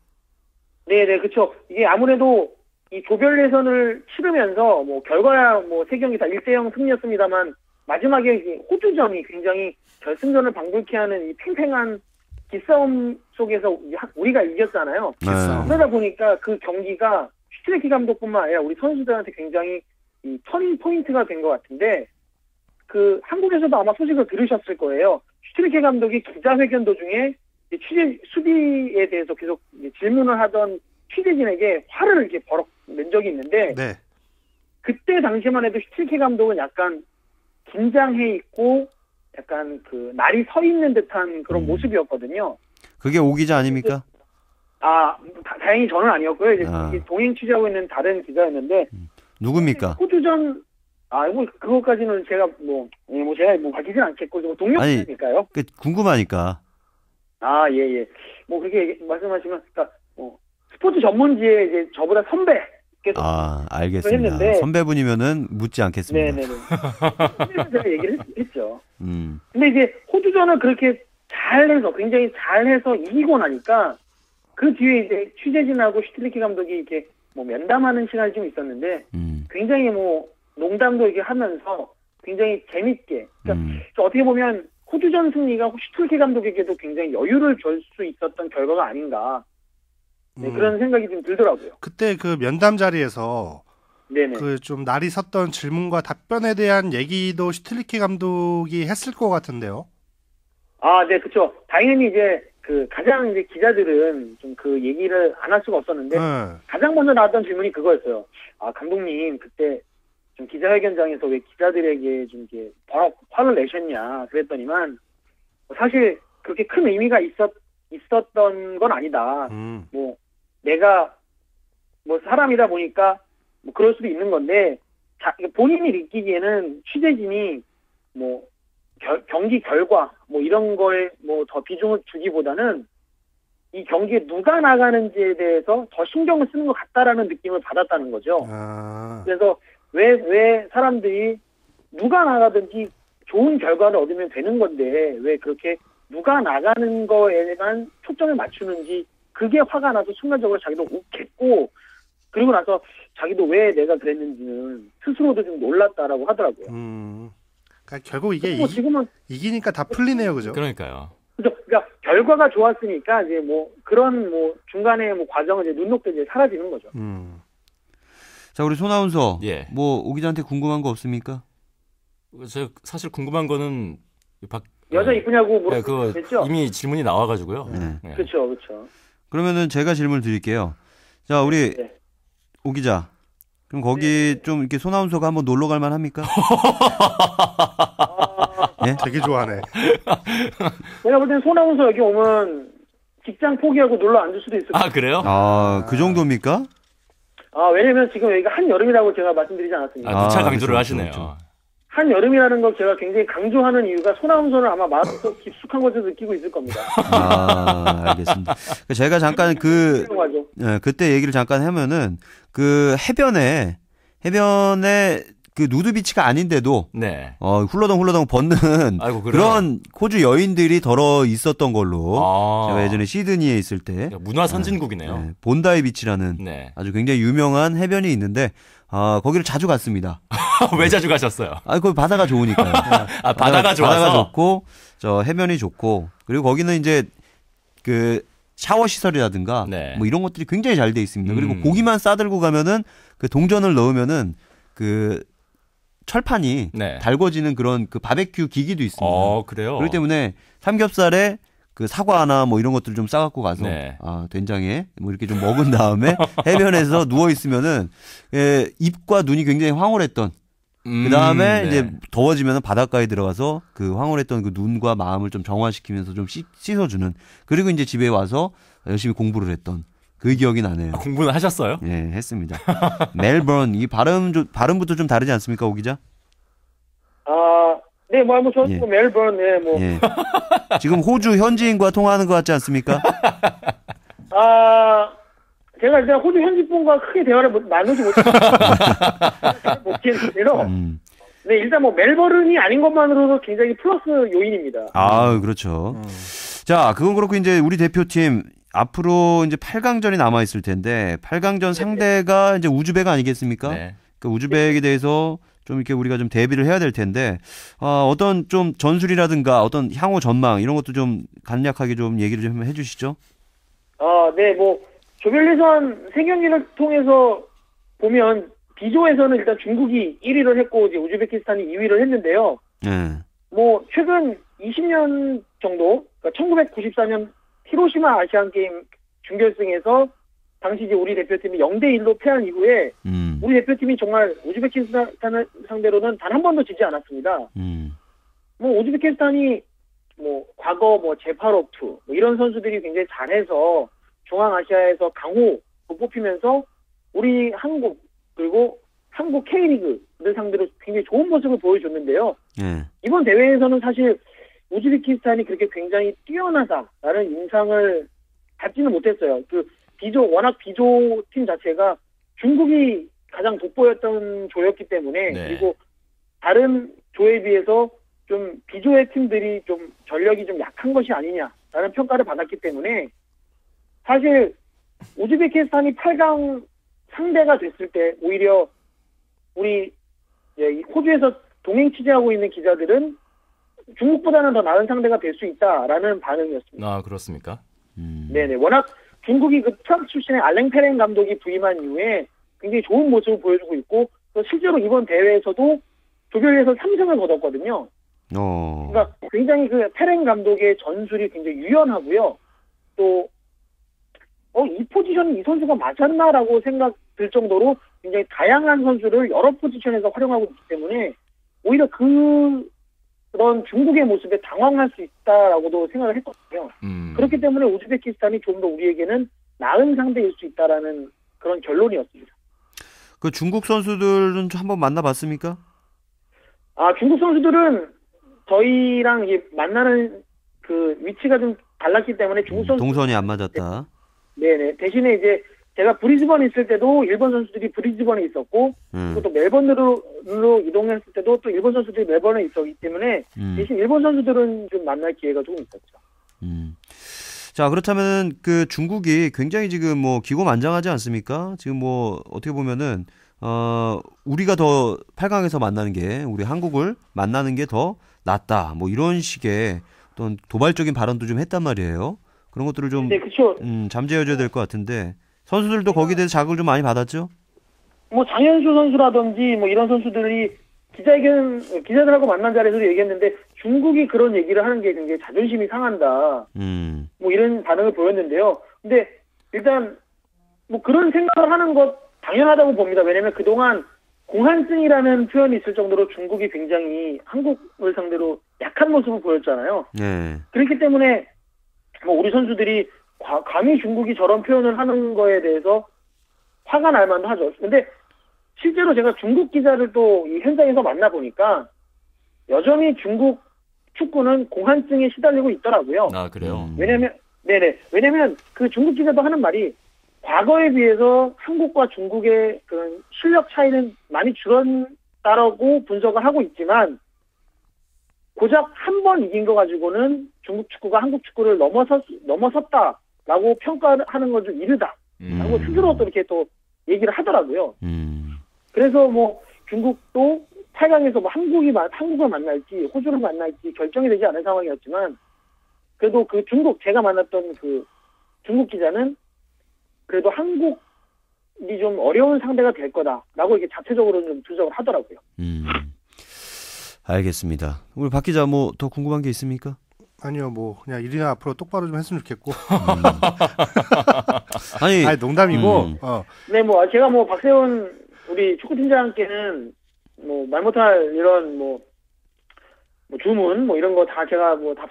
S4: 네네, 그렇죠. 이게 아무래도 이 조별 예선을 치르면서 뭐 결과야 뭐 3경기 다 1대0 승리였습니다만 마지막에 이제 호주전이 굉장히 결승전을 방불케 하는 이 팽팽한 기싸움 속에서 우리가 이겼잖아요. 그러다 보니까 그 경기가 슈틸리케 감독뿐만 아니라 우리 선수들한테 굉장히 이 터닝 포인트가 된 것 같은데 그 한국에서도 아마 소식을 들으셨을 거예요. 슈틸리케 감독이 기자회견 도중에 수비에 대해서 계속 질문을 하던 취재진에게 화를 이렇게 버럭 낸 적이 있는데
S3: 네.
S4: 그때 당시만 해도 슈틸리케 감독은 약간 긴장해 있고 약간 그 날이 서 있는 듯한 그런 모습이었거든요.
S1: 그게 오 기자 아닙니까?
S4: 다행히 저는 아니었고요. 이제 동행 취재하고 있는 다른 기자였는데
S1: 누굽니까?
S4: 호주전 뭐 그것까지는 제가 제가 밝히진 않겠고 동료니까요.
S1: 궁금하니까.
S4: 예. 뭐 그렇게 말씀하시면 그러니까 스포츠 전문지에 이제 저보다 선배께서
S1: 알겠습니다. 했는데, 선배분이면은 묻지 않겠습니다.
S4: 네네네. 제가 얘기를 했죠. 근데 이제 호주전을 그렇게 굉장히 잘해서 이기고 나니까 그 뒤에 이제 취재진하고 슈틸리케 감독이 이렇게 뭐 면담하는 시간이 좀 있었는데 굉장히 뭐 농담도 이렇게 하면서 굉장히 재밌게. 그러니까 어떻게 보면 호주전 승리가 슈틸리케 감독에게도 굉장히 여유를 줄 수 있었던 결과가 아닌가. 네, 그런 생각이 좀 들더라고요.
S3: 그때 그 면담 자리에서
S4: 네네.
S3: 그 좀 날이 섰던 질문과 답변에 대한 얘기도 슈틸리케 감독이 했을 것 같은데요.
S4: 네, 그렇죠. 당연히 이제 그 가장 이제 기자들은 좀 그 얘기를 안 할 수가 없었는데 가장 먼저 나왔던 질문이 그거였어요. 감독님 그때 좀 기자회견장에서 왜 기자들에게 좀 이렇게 화를 내셨냐 그랬더니만 사실 그렇게 큰 의미가 있었던 건 아니다. 뭐 내가 뭐 사람이다 보니까 뭐 그럴 수도 있는 건데 본인이 느끼기에는 취재진이 뭐 경기 결과 뭐 이런 거에 뭐 더 비중을 주기보다는 이 경기에 누가 나가는지에 대해서 더 신경을 쓰는 것 같다라는 느낌을 받았다는 거죠. 그래서 왜 사람들이 누가 나가든지 좋은 결과를 얻으면 되는 건데 왜 그렇게 누가 나가는 거에만 초점을 맞추는지 그게 화가 나서 순간적으로 자기도 욱했고 그리고 나서 자기도 왜 내가 그랬는지는 스스로도 좀 놀랐다라고 하더라고요.
S3: 그러니까 결국 이게
S4: 지금은
S3: 이기니까 다 풀리네요, 그죠?
S2: 그러니까요.
S4: 그러니까 결과가 좋았으니까 이제 뭐 그런 뭐 중간에 뭐 과정은 이제 눈 녹듯 이제 사라지는 거죠.
S1: 자, 우리 손아운서.
S2: 예.
S1: 뭐 오 기자한테 궁금한 거 없습니까?
S2: 저 사실 궁금한 거는
S4: 여자 이쁘냐고 물어봤죠.
S2: 이미 질문이 나와가지고요.
S4: 네. 그렇죠.
S1: 그러면은 제가 질문을 드릴게요. 자, 우리 오 기자. 그럼 거기 좀 이렇게 손아운서가 한번 놀러 갈 만합니까?
S3: 네? 되게 좋아하네.
S4: 내가 볼 땐 손아운서 여기 오면 직장 포기하고 놀러 앉을 수도 있을 것 같아요.
S2: 그래요?
S1: 그 정도입니까?
S4: 왜냐면 지금 여기가 한여름이라고 제가 말씀드리지 않았습니까?
S2: 누차 강조를 하시네요.
S1: 그렇죠.
S4: 한여름이라는 걸 제가 굉장히 강조하는 이유가 손아운서는 아마 마음속 깊숙한 곳에서 느끼고 있을 겁니다.
S1: 알겠습니다. 제가 잠깐 그때 얘기를 잠깐 하면은 그 해변에 그 누드비치가 아닌데도 훌러덩 벗는 그런 호주 여인들이 덜어 있었던 걸로 제가 예전에 시드니에 있을 때
S2: 문화 선진국이네요.
S1: 본다이 비치라는 아주 굉장히 유명한 해변이 있는데 거기를 자주 갔습니다.
S2: 왜 자주 가셨어요?
S1: 거기 바다가 좋으니까요.
S2: 바다가 좋아서.
S1: 바다가 좋고 저 해변이 좋고 그리고 거기는 이제 그 샤워 시설이라든가 뭐 이런 것들이 굉장히 잘 돼 있습니다. 그리고 고기만 싸들고 가면은 그 동전을 넣으면은 그 철판이 달궈지는 그런 그 바베큐 기기도 있습니다.
S2: 그래요?
S1: 그렇기 때문에 삼겹살에 그 사과나 뭐 이런 것들 좀 싸갖고 가서
S2: 네.
S1: 된장에 뭐 이렇게 좀 먹은 다음에 해변에서 누워 있으면은 입과 눈이 굉장히 황홀했던. 그 다음에
S2: 네.
S1: 이제 더워지면 바닷가에 들어가서 그 황홀했던 그 눈과 마음을 좀 정화시키면서 좀 씻어주는. 그리고 이제 집에 와서 열심히 공부를 했던 그 기억이 나네요.
S2: 공부는 하셨어요?
S1: 예, 했습니다. 멜번 이 발음부터 좀 다르지 않습니까, 오 기자?
S4: 네, 저는
S1: 예.
S4: 멜번,
S1: 예. 지금 호주 현지인과 통화하는 것 같지 않습니까?
S4: 제가 일단 호주 현지분과 크게 대화를 나누지 못했는데요. 네, 일단 멜버른이 아닌 것만으로도 굉장히 플러스 요인입니다.
S1: 그렇죠. 자, 그건 그렇고 이제 우리 대표팀 앞으로 이제 8강전이 남아 있을 텐데 8강전 상대가 이제 우즈벡 아니겠습니까?
S2: 네.
S1: 그 우즈벡에 대해서 좀 이렇게 우리가 좀 대비를 해야 될 텐데 어떤 좀 전술이라든가 어떤 향후 전망 이런 것도 좀 간략하게 좀 얘기를 좀 해주시죠.
S4: 네, 조별 예선 3경기를 통해서 보면 B조에서는 일단 중국이 1위를 했고 이제 우즈베키스탄이 2위를 했는데요. 최근 20년 정도, 그러니까 1994년 히로시마 아시안 게임 준결승에서 당시 이제 우리 대표팀이 0대1로 패한 이후에 우리 대표팀이 정말 우즈베키스탄을 상대로는 단 한 번도 지지 않았습니다. 우즈베키스탄이 과거 제파로프 이런 선수들이 굉장히 잘해서 중앙아시아에서 강호로 뽑히면서 우리 한국 그리고 한국 K리그를 상대로 굉장히 좋은 모습을 보여줬는데요. 이번 대회에서는 사실 우즈베키스탄이 그렇게 굉장히 뛰어나다라는 인상을 받지는 못했어요. 워낙 B조 팀 자체가 중국이 가장 돋보였던 조였기 때문에
S2: 네.
S4: 그리고 다른 조에 비해서 좀 B조의 팀들이 좀 전력이 좀 약한 것이 아니냐라는 평가를 받았기 때문에 사실 우즈베키스탄이 8강 상대가 됐을 때 오히려 우리 호주에서 동행 취재하고 있는 기자들은 중국보다는 더 나은 상대가 될 수 있다라는 반응이었습니다.
S2: 그렇습니까?
S4: 네네. 워낙 중국이 프랑스 출신의 알랭 페렌 감독이 부임한 이후에 굉장히 좋은 모습을 보여주고 있고 또 실제로 이번 대회에서도 조별예선 3승을 거뒀거든요. 그러니까 굉장히 페렌 감독의 전술이 굉장히 유연하고요. 또 이 포지션이 이 선수가 맞았나라고 생각 들 정도로 굉장히 다양한 선수를 여러 포지션에서 활용하고 있기 때문에 오히려 그런 중국의 모습에 당황할 수 있다라고도 생각을 했거든요. 그렇기 때문에 우즈베키스탄이 좀 더 우리에게는 나은 상대일 수 있다라는 그런 결론이었습니다.
S1: 그 중국 선수들은 한번 만나봤습니까?
S4: 중국 선수들은 저희랑 이제 만나는 그 위치가 좀 달랐기 때문에 중국 선수
S1: 동선이 안 맞았다.
S4: 네네. 대신에 이제 제가 브리즈번에 있을 때도 일본 선수들이 브리즈번에 있었고 또 멜번으로 이동했을 때도 또 일본 선수들이 멜번에 있었기 때문에 대신 일본 선수들은 좀 만날 기회가 조금 있었죠.
S1: 자, 그렇다면 그 중국이 굉장히 지금 기고만장하지 않습니까? 지금 어떻게 보면은 우리가 더 8강에서 만나는 게 우리 한국을 만나는 게 더 낫다. 이런 식의 어떤 도발적인 발언도 좀 했단 말이에요. 그런 것들을 좀
S4: 네, 그렇죠.
S1: 잠재워줘야 될 것 같은데 선수들도 거기에 대해서 자극을 좀 많이 받았죠?
S4: 장현수 선수라든지 이런 선수들이 기자들하고 만난 자리에서도 얘기했는데 중국이 그런 얘기를 하는 게 굉장히 자존심이 상한다. 이런 반응을 보였는데요. 근데 일단 그런 생각을 하는 것 당연하다고 봅니다. 왜냐면 그동안 공한증이라는 표현이 있을 정도로 중국이 굉장히 한국을 상대로 약한 모습을 보였잖아요. 그렇기 때문에 우리 선수들이 감히 중국이 저런 표현을 하는 거에 대해서 화가 날 만도 하죠. 근데 실제로 제가 중국 기자를 또 이 현장에서 만나보니까 여전히 중국 축구는 공한증에 시달리고 있더라고요.
S2: 그래요?
S4: 왜냐면 그 중국 기자도 하는 말이 과거에 비해서 한국과 중국의 그런 실력 차이는 많이 줄었다라고 분석을 하고 있지만 고작 한 번 이긴 거 가지고는 중국 축구가 한국 축구를 넘어섰다라고 평가하는 건 좀 이르다. 라고 스스로 또 이렇게 또 얘기를 하더라고요. 그래서 중국도 8강에서 한국을 만날지 호주를 만날지 결정이 되지 않은 상황이었지만 그래도 제가 만났던 그 중국 기자는 그래도 한국이 좀 어려운 상대가 될 거다라고 이렇게 자체적으로 좀 분석을 하더라고요.
S1: 알겠습니다. 우리 박 기자 더 궁금한 게 있습니까?
S3: 아니요, 뭐 그냥 일이나 앞으로 똑바로 좀 했으면 좋겠고.
S1: 아니
S3: 농담이고.
S4: 네, 뭐 제가 뭐 박세훈 우리 축구팀장께는 뭐 말 못할 이런 뭐 주문 뭐 이런 거 다 제가 뭐 다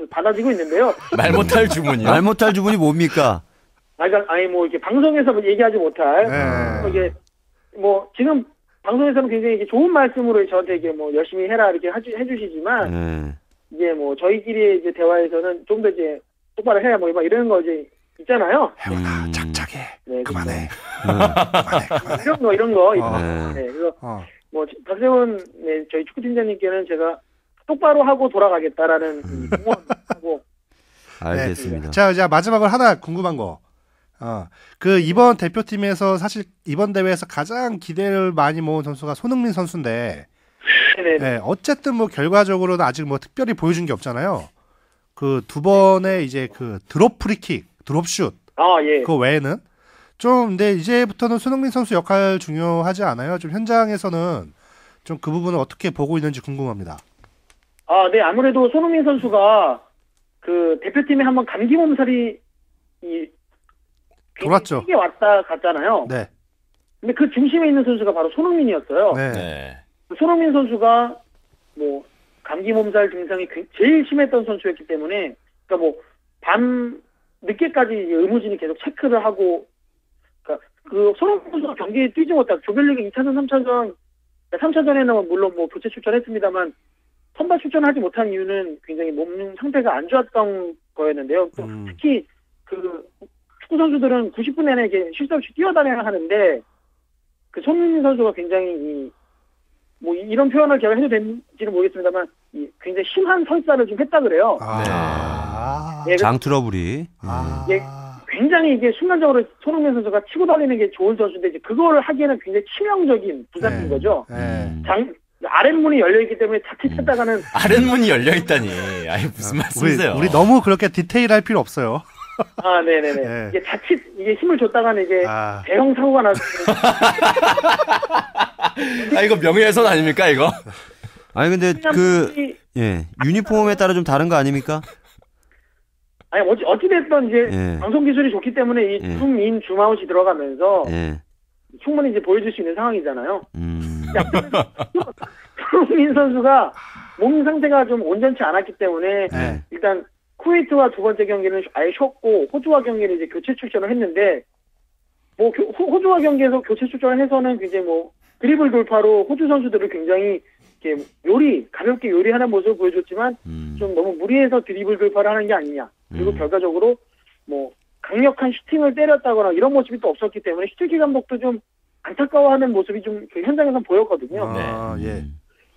S4: 받아지고 있는데요.
S2: 말 못할 주문이요?
S1: 말 못할 주문이 뭡니까?
S4: 아니 뭐 이렇게 방송에서 얘기하지 못할 이게 뭐 지금 방송에서는 굉장히 이게 좋은 말씀으로 저한테 이게 뭐 열심히 해라 이렇게 해주시지만 이제 뭐 저희끼리 이제 대화에서는 좀 더 이제 똑바로 해야 뭐 이런 거 이제 있잖아요.
S3: 해훈아 착착해.
S4: 네,
S3: 그만해.
S4: 그만해. 이런 거. 네, 그래서 뭐 박세훈 네, 저희 축구팀장님께는 제가 똑바로 하고 돌아가겠다라는 응원하고.
S1: 알겠습니다.
S3: 네. 자, 이제 마지막으로 하나 궁금한 거. 그 이번 대표팀에서 사실 이번 대회에서 가장 기대를 많이 모은 선수가 손흥민 선수인데, 네, 어쨌든 뭐 결과적으로는 아직 뭐 특별히 보여준 게 없잖아요. 그 두 번의 이제 그 드롭 프리킥, 드롭 슛.
S4: 예.
S3: 그 외에는 좀 근데 이제부터는 손흥민 선수 역할 중요하지 않아요? 좀 현장에서는 좀 그 부분을 어떻게 보고 있는지 궁금합니다.
S4: 네, 아무래도 손흥민 선수가 그 대표팀에 한번 감기 몸살이
S3: 돌았죠.
S4: 크게 왔다 갔잖아요.
S3: 네.
S4: 근데 그 중심에 있는 선수가 바로 손흥민이었어요.
S3: 네.
S4: 손흥민 선수가 뭐 감기 몸살 증상이 제일 심했던 선수였기 때문에 그러니까 뭐 밤 늦게까지 의무진이 계속 체크를 하고 그러니까 그 손흥민 선수가 경기에 뛰지 못하고 조별리그 2차전, 3차전 3차전에는 물론 뭐 교체 출전했습니다만 선발 출전하지 못한 이유는 굉장히 몸 상태가 안 좋았던 거였는데요. 특히 그 축구 선수들은 90분 내내 이렇게 쉴 새 없이 뛰어다녀야 하는데 그 손흥민 선수가 굉장히 뭐 이런 표현을 제가 해도 되는지는 모르겠습니다만 굉장히 심한 설사를 좀 했다 그래요.
S1: 네, 장 트러블이.
S4: 굉장히 이게 순간적으로 손흥민 선수가 치고 달리는 게 좋은 선수인데 이제 그거를 하기에는 굉장히 치명적인 부상인 거죠. 아랫문이 열려있기 때문에 자칫 했다가는
S2: 아랫문이 열려있다니 아니 무슨 말씀이세요?
S3: 우리 너무 그렇게 디테일할 필요 없어요.
S4: 네네네. 네. 이게 자칫 이게 힘을 줬다가는 이게 대형 사고가 날 수 있는.
S2: 이거 명예훼손 아닙니까 이거?
S1: 아니 근데 유니폼에 따라 좀 다른 거 아닙니까?
S4: 아니 어찌됐든 이제 방송 기술이 좋기 때문에 이 줌인 줌아웃이 들어가면서 충분히 이제 보여줄 수 있는 상황이잖아요. 손흥민 선수가 몸 상태가 좀 온전치 않았기 때문에 일단 쿠웨이트와 두 번째 경기는 아예 쉬었고 호주와 경기는 이제 교체 출전을 했는데 뭐 호주와 경기에서 교체 출전을 해서는 굉장히 뭐 드리블 돌파로 호주 선수들을 굉장히 이렇게 가볍게 요리하는 모습을 보여줬지만 좀 너무 무리해서 드리블 돌파를 하는 게 아니냐. 그리고 결과적으로 뭐 강력한 슈팅을 때렸다거나 이런 모습이 또 없었기 때문에 슈틸키 감독도 좀 안타까워하는 모습이 좀 현장에서 보였거든요.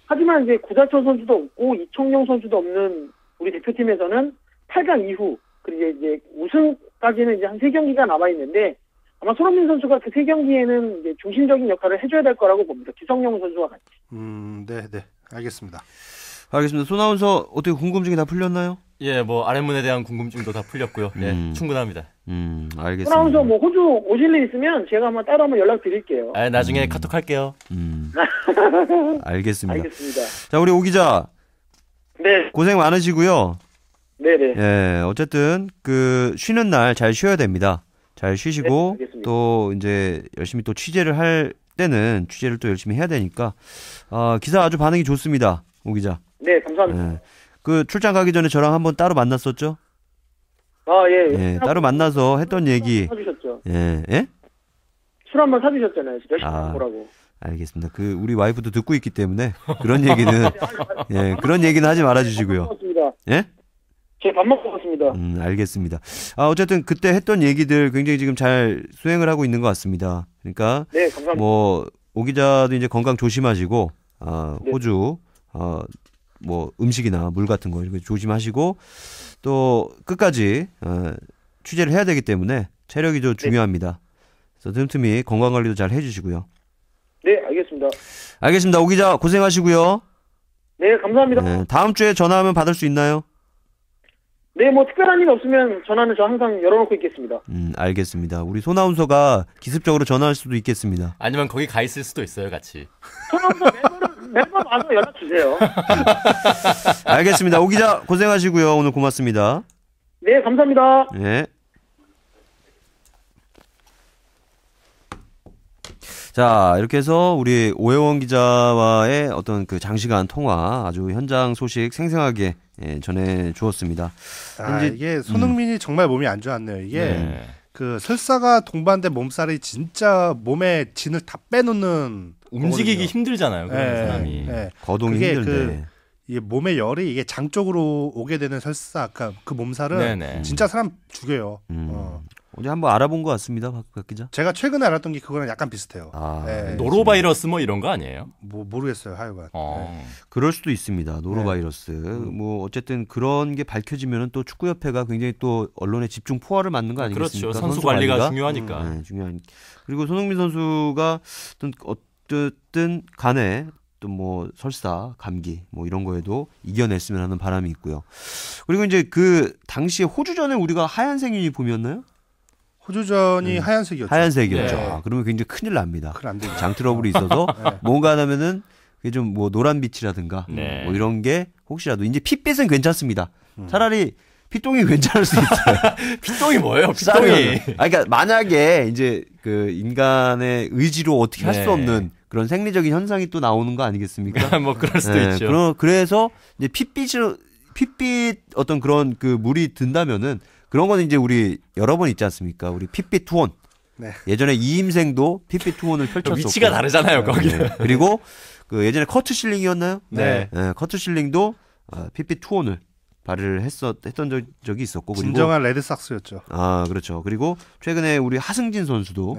S4: 하지만 이제 구자철 선수도 없고 이청용 선수도 없는 우리 대표팀에서는 8강 이후 그리고 이제 우승까지는 이제 한 3경기가 남아 있는데 아마 손흥민 선수가 그 3경기에는 이제 중심적인 역할을 해줘야 될 거라고 봅니다. 기성용 선수와 같이.
S3: 네, 알겠습니다.
S1: 손 아나운서 어떻게 궁금증이 다 풀렸나요?
S2: 예, 뭐 아랫문에 대한 궁금증도 다 풀렸고요. 충분합니다.
S1: 알겠습니다.
S4: 손 아나운서 뭐 호주 오실 일 있으면 제가 따로 한번 연락드릴게요.
S2: 나중에 카톡할게요.
S1: 알겠습니다. 자, 우리 오 기자.
S4: 네.
S1: 고생 많으시고요.
S4: 네네.
S1: 예, 어쨌든 쉬는 날 잘 쉬어야 됩니다. 잘 쉬시고 또 이제 열심히 또 취재를 할 때는 취재를 또 열심히 해야 되니까 기사 아주 반응이 좋습니다. 오 기자.
S4: 네, 감사합니다.
S1: 그 출장 가기 전에 저랑 한번 따로 만났었죠?
S4: 예.
S1: 따로 만나서 했던 얘기.
S4: 사주셨죠.
S1: 예?
S4: 술 한번 사주셨잖아요. 열심히 보라고.
S1: 알겠습니다. 우리 와이프도 듣고 있기 때문에 그런 얘기는 하지 말아주시고요. 예?
S4: 제가 밥 먹고 왔습니다.
S1: 알겠습니다. 어쨌든 그때 했던 얘기들 굉장히 지금 잘 수행을 하고 있는 것 같습니다. 그러니까
S4: 네, 감사합니다.
S1: 뭐 오 기자도 이제 건강 조심하시고 호주 뭐 음식이나 물 같은 거 이렇게 조심하시고 또 끝까지 취재를 해야 되기 때문에 체력이 좀 중요합니다. 그래서 틈틈이 건강 관리도 잘 해주시고요.
S4: 네, 알겠습니다.
S1: 알겠습니다. 오 기자 고생하시고요.
S4: 네, 감사합니다.
S1: 다음 주에 전화하면 받을 수 있나요?
S4: 네, 뭐 특별한 일 없으면 전화는 저 항상 열어놓고 있겠습니다.
S1: 알겠습니다. 우리 손아운서가 기습적으로 전화할 수도 있겠습니다.
S2: 아니면 거기 가 있을 수도 있어요, 같이.
S4: 손아운서 매번 와서 연락 주세요.
S1: 알겠습니다. 오 기자 고생하시고요. 오늘 고맙습니다.
S4: 네, 감사합니다.
S1: 네. 자, 이렇게 해서 우리 오해원 기자와의 어떤 그 장시간 통화 아주 현장 소식 생생하게 전해 주었습니다.
S3: 이게 손흥민이 정말 몸이 안 좋았네요. 이게 그 설사가 동반된 몸살이 진짜 몸에 진을 다 빼놓는
S2: 움직이기
S3: 거거든요.
S2: 힘들잖아요. 그런 사람이.
S1: 거동이 힘든데.
S3: 이 몸의 열이 이게 장 쪽으로 오게 되는 설사, 그 몸살은 진짜 사람 죽여요.
S1: 어제 한번 알아본 것 같습니다, 박 기자.
S3: 제가 최근에 알았던 게 그거랑 약간 비슷해요.
S2: 노로바이러스 뭐 이런 거 아니에요?
S3: 뭐 모르겠어요, 하여간.
S1: 그럴 수도 있습니다. 노로바이러스. 뭐 어쨌든 그런 게 밝혀지면은 또 축구협회가 굉장히 또 언론에 집중 포화를 맞는 거 아니겠습니까?
S2: 그렇죠. 선수 관리가 중요하니까.
S1: 중요한. 그리고 손흥민 선수가 어쨌든 간에 또 뭐 설사, 감기 뭐 이런 거에도 이겨냈으면 하는 바람이 있고요. 그리고 이제 그 당시에 호주전에 우리가 하얀색 유니폼이었나요?
S3: 호주전이 하얀색이었죠.
S1: 하얀색이었죠. 그러면 굉장히 큰일 납니다.
S3: 큰일 안 되죠.
S1: 장 트러블이 있어서 뭔가 하면은 그게 좀 뭐 노란 빛이라든가 뭐 이런 게 혹시라도 이제 핏빛은 괜찮습니다. 차라리 피똥이 괜찮을 수 있어요.
S2: 피똥이 뭐예요? 피똥이.
S1: 그러니까 만약에 이제 그 인간의 의지로 어떻게 할 수 없는 그런 생리적인 현상이 또 나오는 거 아니겠습니까?
S2: 뭐 그럴 수도 있죠.
S1: 그래서 이제 핏빛 어떤 그런 그 물이 든다면은 그런 거는 이제 우리 여러 번 있지 않습니까? 우리 핏빛 투혼. 예전에 이임생도 핏빛 투혼을 펼쳤었고.
S2: 위치가 다르잖아요, 거기는.
S1: 그리고 그 예전에 커트 실링이었나요? 커트 실링도 핏빛 투혼을 발휘를 했던 적이 있었고. 그리고
S3: 진정한 레드삭스였죠.
S1: 그렇죠. 그리고 최근에 우리 하승진 선수도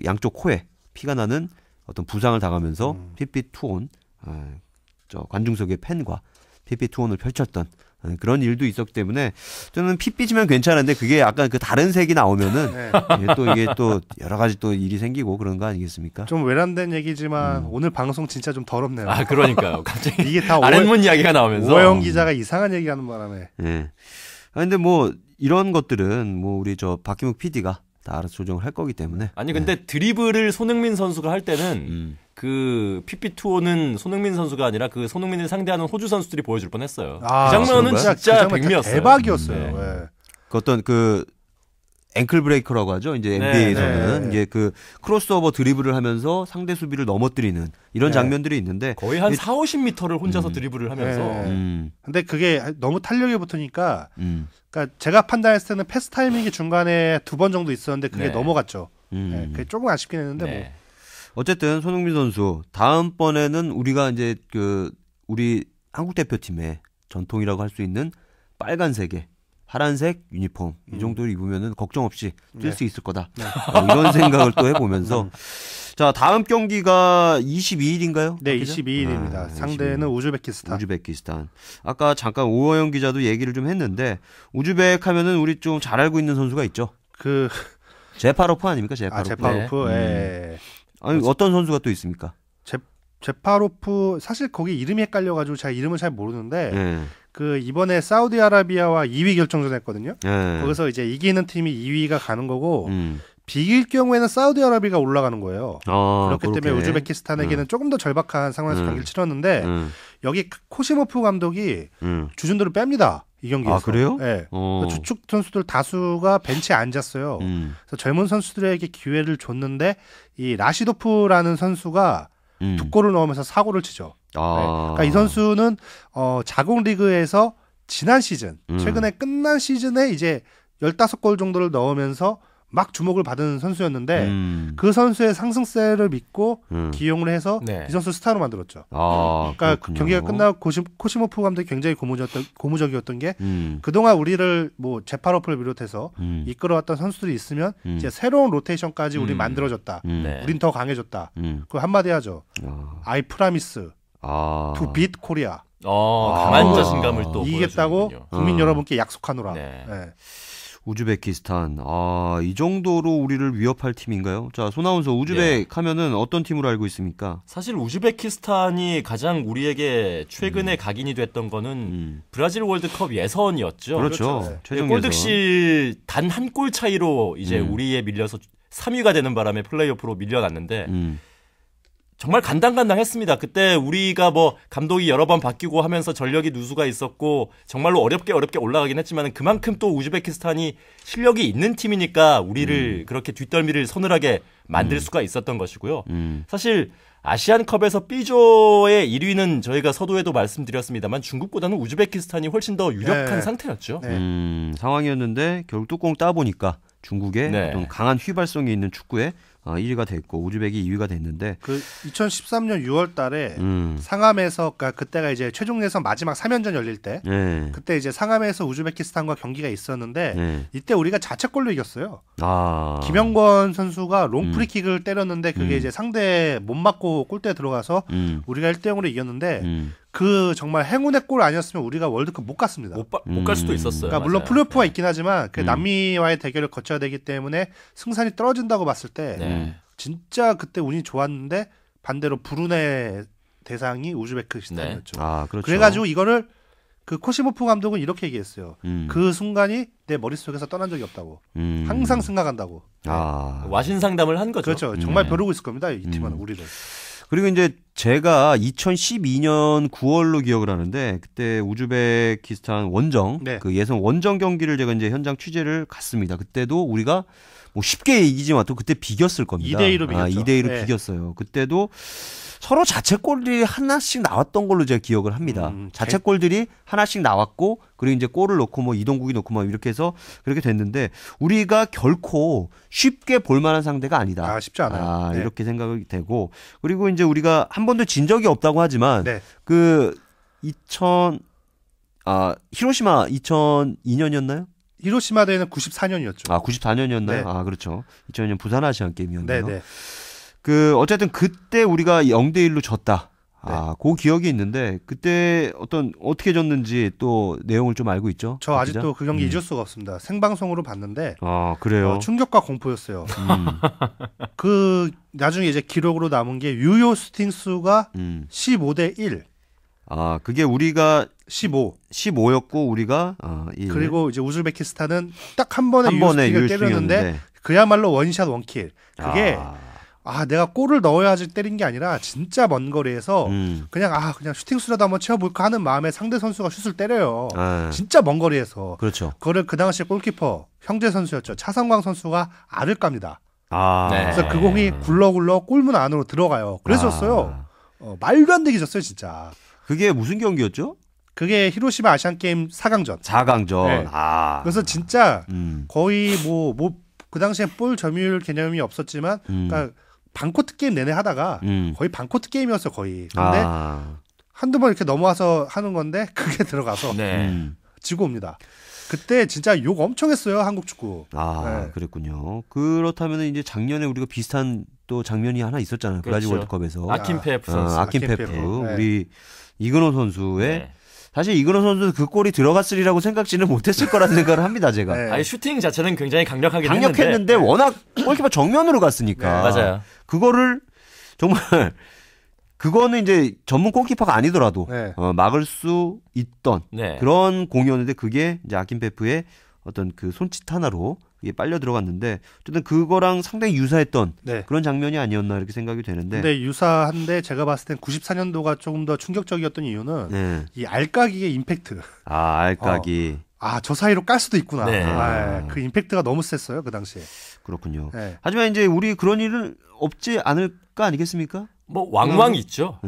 S1: 양쪽 코에 피가 나는 어떤 부상을 당하면서 핏빛 투혼, 저 관중석의 팬과 핏빛 투혼을 펼쳤던 그런 일도 있었기 때문에 저는 핏빛이면 괜찮은데 그게 약간 그 다른 색이 나오면은 이게 또 여러 가지 또 일이 생기고 그런 거 아니겠습니까?
S3: 좀 외람된 얘기지만 오늘 방송 진짜 좀 더럽네요.
S2: 그러니까요. 갑자기
S3: 이게 다
S2: 아랫문 이야기가 나오면서
S3: 오해영 기자가 이상한 얘기하는 바람에.
S1: 근데 뭐 이런 것들은 뭐 우리 저 박희묵 PD가 다 알아서 조정을 할 거기 때문에.
S2: 아니 근데 드리블을 손흥민 선수가 할 때는 그 핏빛 투어는 손흥민 선수가 아니라 그 손흥민을 상대하는 호주 선수들이 보여줄 뻔했어요. 그 장면은 진짜 백미였어요.
S3: 대박이었어요.
S1: 그 어떤 그 앵클 브레이커라고 하죠. 이제 NBA에서는 이제 그 크로스오버 드리블을 하면서 상대 수비를 넘어뜨리는 이런 장면들이 있는데
S2: 거의 한 4, 50m를 혼자서 드리블을 하면서.
S3: 근데 그게 너무 탄력이 붙으니까 그러니까 제가 판단했을 때는 패스 타이밍이 중간에 2번 정도 있었는데 그게 넘어갔죠. 그게 조금 아쉽긴 했는데 뭐.
S1: 어쨌든 손흥민 선수 다음번에는 우리가 이제 그 우리 한국 대표팀의 전통이라고 할 수 있는 빨간색의 파란색 유니폼 이 정도를 입으면은 걱정 없이 뛸 수 있을 거다. 이런 생각을 또 해보면서 자 다음 경기가 22일인가요?
S3: 네, 22일입니다. 상대는
S1: 22일. 우즈베키스탄. 아까 잠깐 오호영 기자도 얘기를 좀 했는데 우즈벡 하면은 우리 좀 잘 알고 있는 선수가 있죠.
S3: 그
S1: 제파로프 아닙니까? 제파로프.
S3: 제파로프.
S1: 아니 어떤 선수가 또 있습니까?
S3: 제파로프 사실 거기 이름이 헷갈려가지고 제가 이름을 잘 모르는데 그 이번에 사우디아라비아와 2위 결정전 했거든요. 거기서 이제 이기는 팀이 2위가 가는 거고 비길 경우에는 사우디아라비아가 올라가는 거예요. 그렇기 때문에 우즈베키스탄에게는 조금 더 절박한 상황에서 경기를 치렀는데 여기 코시모프 감독이 주전들을 뺍니다. 이 경기에서.
S1: 그래요?
S3: 네. 주축 선수들 다수가 벤치에 앉았어요. 그래서 젊은 선수들에게 기회를 줬는데 이 라시도프라는 선수가 2골을 넣으면서 4골을 치죠. 그러니까 이 선수는 자국 리그에서 지난 시즌, 최근에 끝난 시즌에 이제 15골 정도를 넣으면서 막 주목을 받은 선수였는데 그 선수의 상승세를 믿고 기용을 해서 이 선수 스타로 만들었죠. 그러니까
S1: 그렇군요.
S3: 경기가 끝나고 코시모프 감독이 굉장히 고무적이었던 게 그동안 우리를 뭐 제파로프를 비롯해서 이끌어왔던 선수들이 있으면 이제 새로운 로테이션까지 우리 만들어줬다. 우린 더 강해졌다. 그거 한마디 하죠. I promise to beat Korea.
S2: 강한 자신감을 또
S3: 이기겠다고
S2: 보여주는군요.
S3: 국민 여러분께 약속하노라.
S1: 네. 우즈베키스탄. 이 정도로 우리를 위협할 팀인가요? 자, 손아운서 우즈벡 하면은 어떤 팀으로 알고 있습니까?
S2: 사실 우즈베키스탄이 가장 우리에게 최근에 각인이 됐던 거는 브라질 월드컵 예선이었죠.
S1: 그렇죠. 최종
S2: 골득실 단 한 골 차이로 이제 우리에 밀려서 3위가 되는 바람에 플레이오프로 밀려났는데 정말 간당간당했습니다. 그때 우리가 뭐 감독이 여러 번 바뀌고 하면서 전력이 누수가 있었고 정말로 어렵게 올라가긴 했지만 그만큼 또 우즈베키스탄이 실력이 있는 팀이니까 우리를 그렇게 뒷덜미를 서늘하게 만들 수가 있었던 것이고요. 사실 아시안컵에서 B조의 1위는 저희가 서두에도 말씀드렸습니다만 중국보다는 우즈베키스탄이 훨씬 더 유력한 상태였죠.
S1: 상황이었는데 결국 뚜껑 따보니까 중국의 어떤 강한 휘발성이 있는 축구에 1위가 됐고 우즈벡이 2위가 됐는데
S3: 그 2013년 6월 달에 상암에서 그러니까 그때가 이제 최종 예선 마지막 3연전 열릴 때 그때 이제 상암에서 우즈베키스탄과 경기가 있었는데 이때 우리가 자책골로 이겼어요. 김영권 선수가 롱프리킥을 때렸는데 그게 이제 상대 못 맞고 골대에 들어가서 우리가 1대0으로 이겼는데 그 정말 행운의 골 아니었으면 우리가 월드컵 못 갔습니다.
S2: 못 갈 수도 있었어요.
S3: 그러니까 물론 플레이오프가 있긴 하지만 그 남미와의 대결을 거쳐야 되기 때문에 승산이 떨어진다고 봤을 때 진짜 그때 운이 좋았는데 반대로 불운의 대상이 우즈베키스탄이었죠.
S1: 그렇죠.
S3: 그래가지고 이거를 그 코시모프 감독은 이렇게 얘기했어요. 그 순간이 내 머릿속에서 떠난 적이 없다고. 항상 생각한다고.
S2: 와신 상담을 한 거죠.
S3: 그렇죠. 정말 벼르고 있을 겁니다. 이 팀은 우리를.
S1: 그리고 이제 제가 2012년 9월로 기억을 하는데 그때 우즈베키스탄 원정 그 예선 원정 경기를 제가 이제 현장 취재를 갔습니다. 그때도 우리가 뭐 쉽게 이기지만 또 그때 비겼을 겁니다.
S3: 2대2로 비겼죠.
S1: 2대2로 비겼어요. 그때도 서로 자책골들이 하나씩 나왔던 걸로 제가 기억을 합니다. 자책골들이 하나씩 나왔고 그리고 이제 골을 넣고 뭐 이동국이 넣고 막 이렇게 해서 그렇게 됐는데 우리가 결코 쉽게 볼만한 상대가 아니다.
S3: 쉽지 않아요.
S1: 이렇게 생각이 되고 그리고 이제 우리가 한 번도 진 적이 없다고 하지만 그 히로시마 2002년이었나요?
S3: 히로시마 대회는 94년이었죠.
S1: 94년이었나요? 그렇죠. 2002년 부산 아시안 게임이었나요? 어쨌든 그때 우리가 0대1로 졌다. 그 기억이 있는데 그때 어떻게 졌는지 또 내용을 좀 알고 있죠?
S3: 저 아직도 그 경기 잊을 수가 없습니다. 생방송으로 봤는데
S1: 그래요?
S3: 충격과 공포였어요. 그 나중에 이제 기록으로 남은 게 유효 슈팅 수가 15대 1.
S1: 그게 우리가
S3: 15였고
S1: 우리가 1.
S3: 그리고 이제 우즈베키스탄은 딱 한 번에 유효 슈팅을 때렸는데 그야말로 원샷 원킬. 그게 내가 골을 넣어야지 때린 게 아니라 진짜 먼 거리에서 그냥 슈팅 수라도 한번 채워볼까 하는 마음에 상대 선수가 슛을 때려요. 진짜 먼 거리에서.
S1: 그렇죠.
S3: 그거를 그 당시 골키퍼 형제 선수였죠. 차성광 선수가 알을 깝니다. 그래서 그 공이 굴러굴러 골문 안으로 들어가요. 그랬었어요. 말도 안 되게 졌어요 진짜.
S1: 그게 무슨 경기였죠?
S3: 그게 히로시마 아시안게임 4강전.
S1: 4강전.
S3: 그래서 진짜 거의 그 당시에 볼 점유율 개념이 없었지만 그러니까 반코트 게임 내내 하다가 거의 반코트 게임이었어 거의. 근데 한두 번 이렇게 넘어와서 하는 건데 그게 들어가서 지고 옵니다. 그때 진짜 욕 엄청 했어요 한국 축구.
S1: 그랬군요. 그렇다면 이제 작년에 우리가 비슷한 또 장면이 하나 있었잖아요. 브라질 월드컵에서.
S2: 아킨페프 선수.
S1: 아킨페프. 우리 이근호 선수의 사실 이근호 선수 그 골이 들어갔으리라고 생각지는 못했을 거라는 생각을 합니다, 제가.
S2: 슈팅 자체는 굉장히
S1: 강력했는데 워낙 골키퍼 정면으로 갔으니까.
S2: 맞아요.
S1: 그거를 정말 그거는 이제 전문 골키퍼가 아니더라도 막을 수 있던 그런 공이었는데 그게 이제 아킨페프의 어떤 그 손짓 하나로 이게 빨려 들어갔는데 어쨌든 그거랑 상당히 유사했던 그런 장면이 아니었나 이렇게 생각이 되는데.
S3: 근데 유사한데 제가 봤을 땐 94년도가 조금 더 충격적이었던 이유는 이 알까기의 임팩트.
S1: 알까기.
S3: 저 사이로 깔 수도 있구나. 그 임팩트가 너무 셌어요 그 당시에.
S1: 그렇군요. 하지만 이제 우리 그런 일은 없지 않을까 아니겠습니까?
S2: 뭐 왕왕 있죠.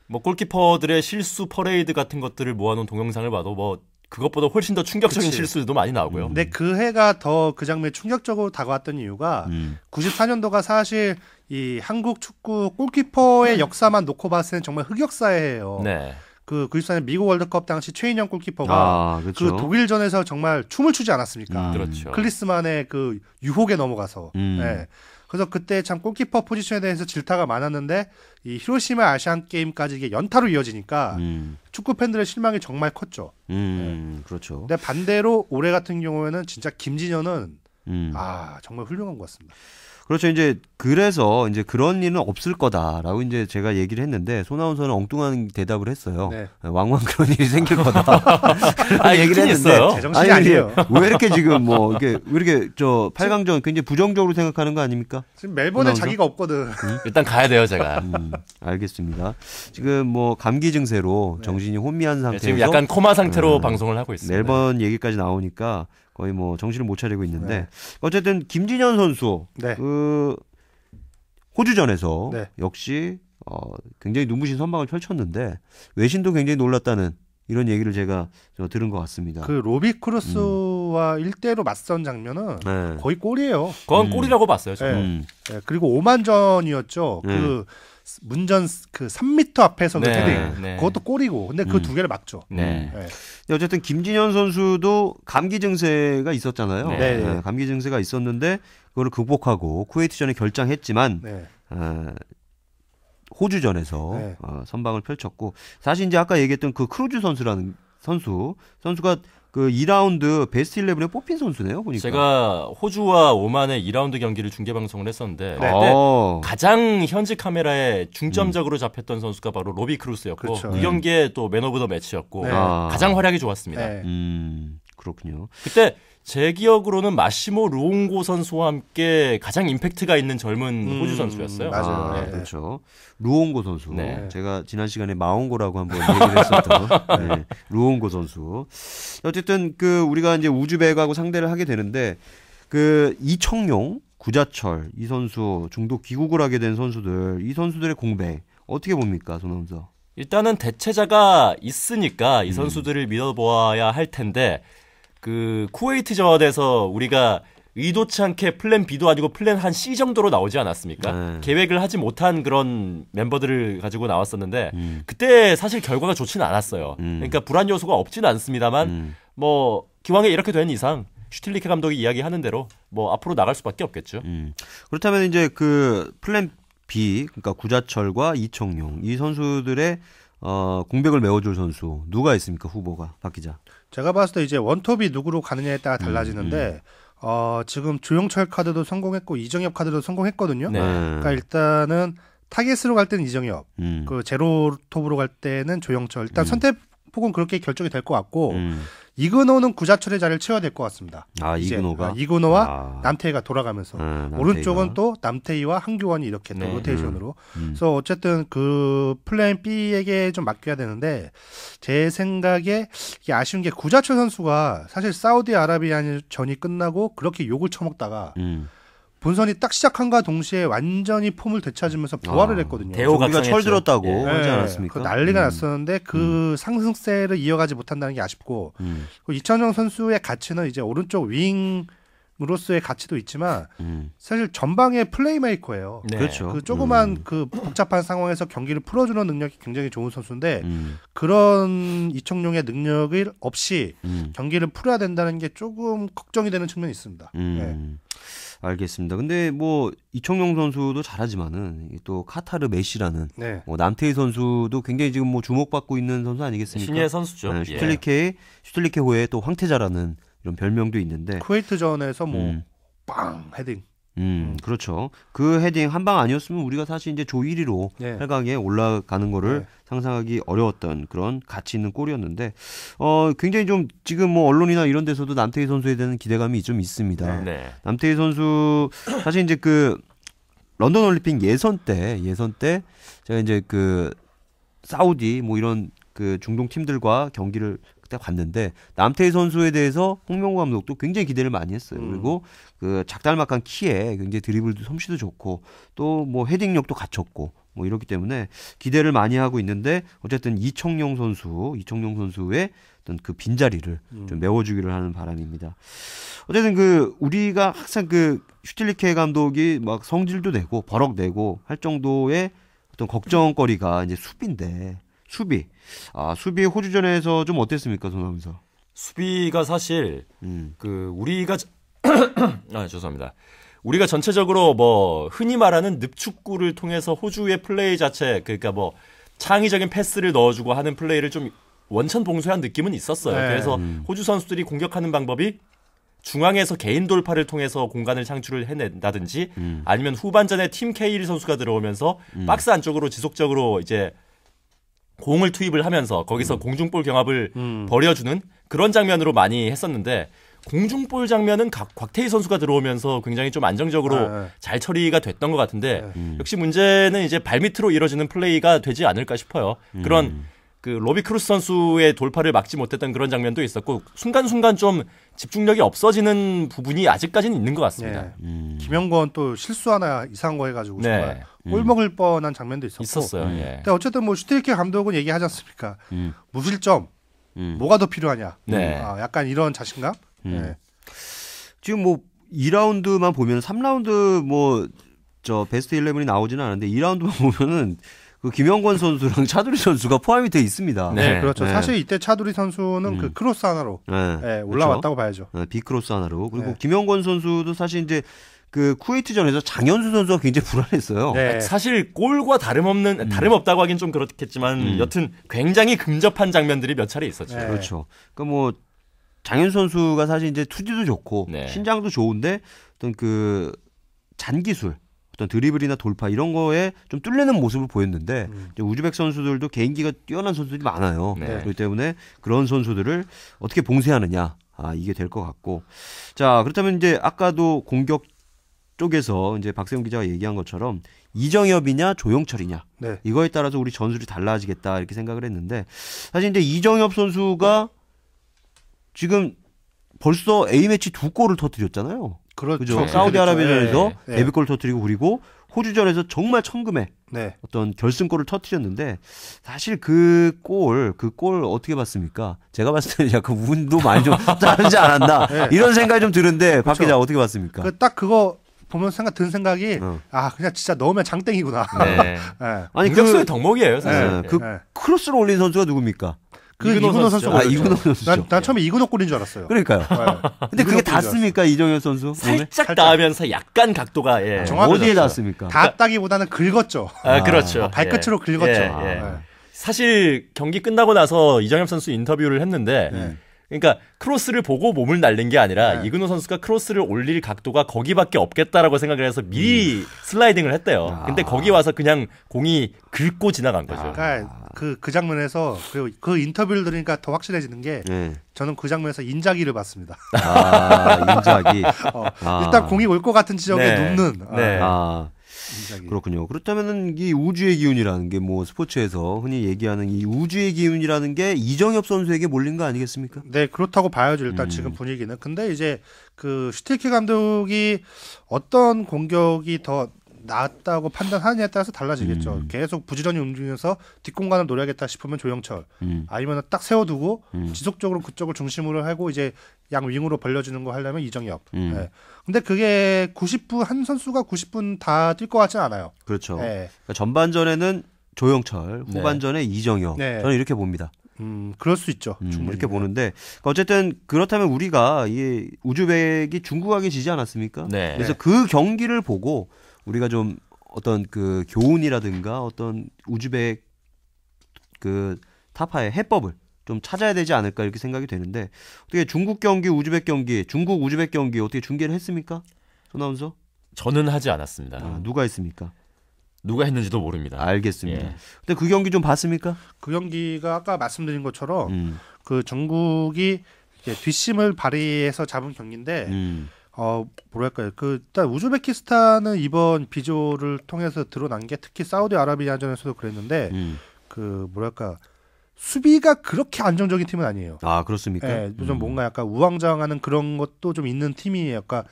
S2: 뭐 골키퍼들의 실수 퍼레이드 같은 것들을 모아놓은 동영상을 봐도 뭐 그것보다 훨씬 더 충격적인 실수도 많이 나오고요.
S3: 근데 그 해가 더 그 장면이 충격적으로 다가왔던 이유가 94년도가 사실 이 한국 축구 골키퍼의 역사만 놓고 봤을 때는 정말 흑역사예요. 그 93년 미국 월드컵 당시 최인영 골키퍼가
S1: 그렇죠.
S3: 그 독일전에서 정말 춤을 추지 않았습니까?
S2: 그렇죠.
S3: 클리스만의 그 유혹에 넘어가서. 네. 그래서 그때 참 골키퍼 포지션에 대해서 질타가 많았는데 이 히로시마 아시안 게임까지 이게 연타로 이어지니까 축구 팬들의 실망이 정말 컸죠.
S1: 네. 그렇죠.
S3: 근데 반대로 올해 같은 경우에는 진짜 김진현은 정말 훌륭한 것 같습니다.
S1: 그렇죠. 이제 그래서 이제 그런 일은 없을 거다라고 이제 제가 얘기를 했는데 손아운서는 엉뚱한 대답을 했어요. 네. 왕왕 그런 일이 생길 거다. 얘기를 했는데
S3: 제정신이 아니에요.
S1: 왜 이렇게 지금 뭐 이게 왜 이렇게 저 8강전 굉장히 부정적으로 생각하는 거 아닙니까?
S3: 지금 멜번에 자기가 없거든.
S2: 일단 가야 돼요, 제가.
S1: 알겠습니다. 지금 뭐 감기 증세로 정신이 혼미한 상태에서
S2: 지금 약간 코마 상태로 방송을 하고 있습니다.
S1: 멜번 얘기까지 나오니까 거의 뭐 정신을 못 차리고 있는데 어쨌든 김진현 선수 그 호주전에서 역시 굉장히 눈부신 선방을 펼쳤는데 외신도 굉장히 놀랐다는 이런 얘기를 제가 들은 것 같습니다.
S3: 그 로비 크루스와 1대1로 맞선 장면은 거의 골이에요.
S2: 그건 골이라고 봤어요. 저는.
S3: 그리고 오만전이었죠. 그 문전 그 3m 앞에서 그 헤딩 그것도 골이고 근데 그 두 개를 막죠.
S1: 어쨌든 김진현 선수도 감기 증세가 있었잖아요. 감기 증세가 있었는데 그거를 극복하고 쿠웨이트전에 결장했지만 호주전에서 선방을 펼쳤고 사실 이제 아까 얘기했던 그 크루즈 선수라는 선수가 그 2라운드 베스트 11에 뽑힌 선수네요. 보니까.
S2: 제가 호주와 오만의 2라운드 경기를 중계 방송을 했었는데 그때 가장 현지 카메라에 중점적으로 잡혔던 선수가 바로 로비 크루스였고
S3: 그렇죠.
S2: 그 경기에 또 맨 오브 더 매치였고 가장 활약이 좋았습니다.
S1: 그렇군요.
S2: 그때 제 기억으로는 마시모 루옹고 선수와 함께 가장 임팩트가 있는 젊은 호주 선수였어요.
S3: 맞아요.
S1: 그렇죠. 루옹고 선수. 제가 지난 시간에 마옹고라고 한번 얘기를 했었던 루옹고 선수. 어쨌든 그 우리가 이제 우즈벡하고 상대를 하게 되는데 그 이청용, 구자철 이 선수 중도 귀국을 하게 된 선수들 이 선수들의 공백 어떻게 봅니까, 손아운서?
S2: 일단은 대체자가 있으니까 이 선수들을 믿어보아야 할 텐데. 그 쿠웨이트전에서 우리가 의도치 않게 플랜 B도 아니고 플랜 한 C 정도로 나오지 않았습니까? 계획을 하지 못한 그런 멤버들을 가지고 나왔었는데 그때 사실 결과가 좋지는 않았어요. 그러니까 불안 요소가 없지는 않습니다만 뭐 기왕에 이렇게 된 이상 슈틸리케 감독이 이야기하는 대로 뭐 앞으로 나갈 수밖에 없겠죠.
S1: 그렇다면 이제 그 플랜 B 그러니까 구자철과 이청용 이 선수들의 공백을 메워줄 선수 누가 있습니까, 후보가? 박 기자.
S3: 제가 봤을 때 이제 원톱이 누구로 가느냐에 따라 달라지는데 지금 조영철 카드도 성공했고 이정엽 카드도 성공했거든요. 그러니까 일단은 타겟으로 갈 때는 이정엽, 그 제로톱으로 갈 때는 조영철. 일단 선택폭은 그렇게 결정이 될 것 같고 이근호는 구자철의 자리를 채워야 될 것 같습니다. 이근호와 남태희가 돌아가면서 오른쪽은 또 남태희와 한교원이 이렇게 또 로테이션으로. 그래서 어쨌든 그 플랜 B에게 좀 맡겨야 되는데 제 생각에 이게 아쉬운 게 구자철 선수가 사실 사우디아라비아전이 끝나고 그렇게 욕을 처먹다가 본선이 딱 시작한과 동시에 완전히 폼을 되찾으면서 부활을 했거든요.
S1: 우리가 철들었다고 하지 않았습니까?
S3: 그 난리가 났었는데 그 상승세를 이어가지 못한다는 게 아쉽고 이천영 선수의 가치는 이제 오른쪽 윙으로서의 가치도 있지만 사실 전방의 플레이메이커예요.
S1: 그렇죠.
S3: 그 조그만 그 복잡한 상황에서 경기를 풀어주는 능력이 굉장히 좋은 선수인데 그런 이청용의 능력을 없이 경기를 풀어야 된다는 게 조금 걱정이 되는 측면이 있습니다.
S1: 알겠습니다. 근데 뭐 이청용 선수도 잘하지만은 또 카타르 메시라는 뭐 남태희 선수도 굉장히 지금 뭐 주목받고 있는 선수 아니겠습니까?
S2: 신예 선수죠.
S1: 슈틸리케호의 또 황태자라는 이런 별명도 있는데
S3: 쿠웨이트전에서 뭐 빵 헤딩.
S1: 그렇죠. 그 헤딩 한 방 아니었으면 우리가 사실 이제 조 1위로 8강에 올라가는 거를 상상하기 어려웠던 그런 가치 있는 골이었는데 굉장히 좀 지금 뭐 언론이나 이런 데서도 남태희 선수에 대한 기대감이 좀 있습니다. 남태희 선수 사실 이제 그 런던 올림픽 예선 때 제가 이제 그 사우디 뭐 이런 그 중동 팀들과 경기를 그때 봤는데 남태희 선수에 대해서 홍명보 감독도 굉장히 기대를 많이 했어요. 그리고 그 작달막한 키에 굉장히 드리블도 솜씨도 좋고 또 뭐 헤딩력도 갖췄고 뭐 이렇기 때문에 기대를 많이 하고 있는데 어쨌든 이청용 선수의 어떤 그 빈자리를 좀 메워주기를 하는 바람입니다. 어쨌든 그 우리가 항상 그 슈틸리케 감독이 막 성질도 내고 버럭 내고 할 정도의 어떤 걱정거리가 이제 수비인데 수비. 수비 호주전에서 좀 어땠습니까, 손아운서?
S2: 수비가 사실 우리가 죄송합니다. 우리가 전체적으로 뭐 흔히 말하는 늪축구를 통해서 호주의 플레이 자체, 그러니까 뭐 창의적인 패스를 넣어주고 하는 플레이를 좀 원천봉쇄한 느낌은 있었어요.
S3: 네.
S2: 그래서 호주 선수들이 공격하는 방법이 중앙에서 개인 돌파를 통해서 공간을 창출을 해낸다든지 아니면 후반전에 팀 케일 선수가 들어오면서 박스 안쪽으로 지속적으로 이제 공을 투입을 하면서 거기서 공중볼 경합을 벌여주는 그런 장면으로 많이 했었는데, 공중볼 장면은 곽태희 선수가 들어오면서 굉장히 좀 안정적으로 잘 처리가 됐던 것 같은데 역시 문제는 이제 발밑으로 이뤄지는 플레이가 되지 않을까 싶어요. 그런 그 로비 크루스 선수의 돌파를 막지 못했던 그런 장면도 있었고, 순간순간 좀 집중력이 없어지는 부분이 아직까지는 있는 것 같습니다.
S3: 김영권 또 실수 하나 이상한 거 해가지고 정말 골 먹을 뻔한 장면도 있었어요.
S2: 예.
S3: 근데 어쨌든 뭐 슈틸케 감독은 얘기하지 않습니까? 무실점 뭐가 더 필요하냐?
S2: 네.
S3: 약간 이런 자신감. 네.
S1: 지금 뭐 2라운드만 보면 3라운드 뭐 저 베스트 11이 나오지는 않은데 2라운드만 보면은 그 김영권 선수랑 차두리 선수가 포함이 돼 있습니다.
S3: 네, 그렇죠. 사실 이때 차두리 선수는 그 크로스 하나로 올라왔다고 봐야죠.
S1: 비크로스 하나로. 그리고 김영권 선수도 사실 이제 그 쿠웨이트전에서 장현수 선수가 굉장히 불안했어요.
S2: 네. 사실 골과 다름없다고 하긴 좀 그렇겠지만 여튼 굉장히 근접한 장면들이 몇 차례 있었죠.
S3: 네.
S1: 그렇죠. 그러니까 뭐 장현수 선수가 사실 이제 투지도 좋고 신장도 좋은데 어떤 그 잔기술, 어떤 드리블이나 돌파 이런 거에 좀 뚫리는 모습을 보였는데 이제 우즈벡 선수들도 개인기가 뛰어난 선수들이 많아요. 그렇기 때문에 그런 선수들을 어떻게 봉쇄하느냐, 이게 될 것 같고. 자, 그렇다면 이제 아까도 공격 쪽에서 이제 박세훈 기자가 얘기한 것처럼 이정엽이냐 조용철이냐, 이거에 따라서 우리 전술이 달라지겠다 이렇게 생각을 했는데, 사실 이제 이정엽 선수가 지금 벌써 A매치 2골을 터뜨렸잖아요. 그렇죠. 사우디아라비아전에서 데뷔골을 터뜨리고, 그리고 호주전에서 정말 천금의 어떤 결승골을 터뜨렸는데, 사실 그 골 어떻게 봤습니까? 제가 봤을 때는 약간 운도 많이 좀 따르지 않았나 이런 생각이 좀 드는데, 박 기자 어떻게 봤습니까?
S3: 딱 그거 보면서 든 생각이 그냥 진짜 넣으면 장땡이구나.
S2: 아니 공격수의 덕목이에요, 사실.
S1: 크로스를 올린 선수가 누굽니까?
S3: 이근호 선수가.
S1: 이근호 선수죠.
S3: 난 처음에 이근호 골인 줄 알았어요.
S1: 그러니까요. 근데 그게 닿습니까, 이정현 선수?
S2: 살짝 닿으면서 약간 각도가
S1: 어디에 닿습니까?
S3: 닿았다기보다는 긁었죠.
S2: 그렇죠.
S3: 발끝으로 긁었죠.
S2: 사실 경기 끝나고 나서 이정현 선수 인터뷰를 했는데, 그러니까 크로스를 보고 몸을 날린 게 아니라 이근호 선수가 크로스를 올릴 각도가 거기밖에 없겠다라고 생각을 해서 미리 슬라이딩을 했대요. 근데 거기 와서 그냥 공이 긁고 지나간 거죠.
S3: 그러니까 그 장면에서 그 인터뷰를 들으니까 더 확실해지는 게, 저는 그 장면에서 인자기를 봤습니다.
S1: 인자기.
S3: 일단 공이 올 것 같은 지역에 눕는.
S1: 그렇군요. 그렇다면은 이 우주의 기운이라는 게 뭐 스포츠에서 흔히 얘기하는 이 우주의 기운이라는 게 이정엽 선수에게 몰린 거 아니겠습니까?
S3: 네, 그렇다고 봐야죠. 일단 지금 분위기는. 근데 이제 그 슈틸케 감독이 어떤 공격이 더 낫다고 판단하느냐에 따라서 달라지겠죠. 계속 부지런히 움직여서 뒷공간을 노려야겠다 싶으면 조영철, 아니면 딱 세워두고 지속적으로 그쪽을 중심으로 하고 이제 양 윙으로 벌려주는 거 하려면 이정엽. 근데 그게 90분, 한 선수가 90분 다 뛸 것 같지는 않아요.
S1: 그렇죠. 그러니까 전반전에는 조영철, 후반전에 이정엽. 저는 이렇게 봅니다.
S3: 그럴 수 있죠.
S1: 이렇게 보는데, 어쨌든 그렇다면 우리가 이 우즈벡이 중국에게 지지 않았습니까? 그래서 그 경기를 보고 우리가 좀 어떤 그 교훈이라든가 어떤 우즈벡 그 타파의 해법을 좀 찾아야 되지 않을까 이렇게 생각이 되는데, 어떻게 중국 경기, 우즈벡 경기, 중국 우즈벡 경기 어떻게 중계를 했습니까? 손아운서?
S2: 저는 하지 않았습니다.
S1: 누가 했습니까?
S2: 누가 했는지도 모릅니다.
S1: 알겠습니다. 근데 그 경기 좀 봤습니까?
S3: 그 경기가 아까 말씀드린 것처럼 그 중국이 이제 뒷심을 발휘해서 잡은 경기인데, 뭐랄까요. 일단 우즈베키스탄은 이번 비조를 통해서 드러난 게, 특히 사우디아라비아전에서도 그랬는데, 뭐랄까. 수비가 그렇게 안정적인 팀은 아니에요.
S1: 그렇습니까?
S3: 좀 뭔가 약간 우왕좌왕하는 그런 것도 좀 있는 팀이에요. 그러니까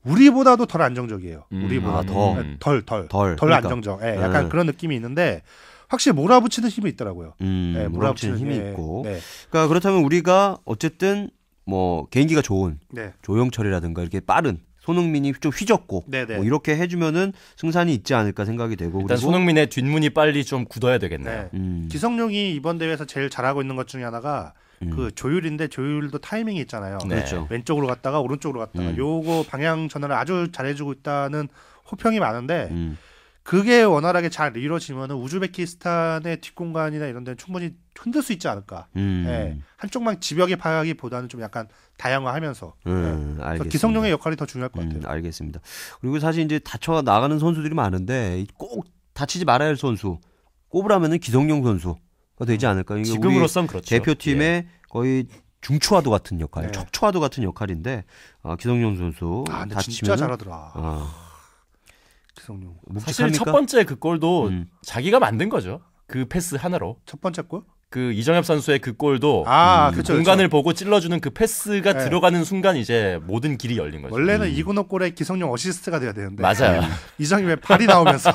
S3: 우리보다도 덜 안정적이에요. 우리보다 덜
S1: 그러니까.
S3: 안정적. 약간 그런 느낌이 있는데, 확실히 몰아붙이는 힘이 있더라고요.
S1: 몰아붙이는 힘이 있고. 그러니까 그렇다면 우리가 어쨌든 뭐 개인기가 좋은 조영철이라든가 이렇게 빠른 손흥민이 좀 휘졌고 뭐 이렇게 해주면은 승산이 있지 않을까 생각이 되고
S2: 일단
S1: 그리고
S2: 손흥민의 뒷문이 빨리 좀 굳어야 되겠네요.
S3: 기성용이 이번 대회에서 제일 잘하고 있는 것 중에 하나가 그 조율인데 조율도 타이밍이 있잖아요.
S1: 그렇죠.
S3: 왼쪽으로 갔다가 오른쪽으로 갔다가 요거 방향 전환을 아주 잘해주고 있다는 호평이 많은데 그게 원활하게 잘 이루어지면 우즈베키스탄의 뒷공간이나 이런 데는 충분히 흔들 수 있지 않을까. 네. 한쪽만 집요하게 파기보다는 좀 약간 다양화하면서. 알겠습니다. 기성용의 역할이 더 중요할 것 같아요.
S1: 알겠습니다. 그리고 사실 이제 다쳐 나가는 선수들이 많은데 꼭 다치지 말아야 할 선수 꼽으라면은 기성용 선수가 되지 않을까.
S2: 지금으로선 그렇죠.
S1: 대표팀의 거의 중추와도 같은 역할, 척추와도 같은 역할인데 기성용 선수
S3: 다치면 진짜 잘하더라. 기성용.
S2: 사실 첫 번째 그 골도 자기가 만든 거죠. 그 패스 하나로.
S3: 첫 번째 골?
S2: 그 이정엽 선수의 그 골도
S3: 그쵸,
S2: 공간을 보고 찔러주는 그 패스가 들어가는 순간 이제 모든 길이 열린 거죠.
S3: 원래는 이근호 골에 기성용 어시스트가 돼야 되는데.
S2: 맞아요.
S3: 이정엽의 발이 나오면서.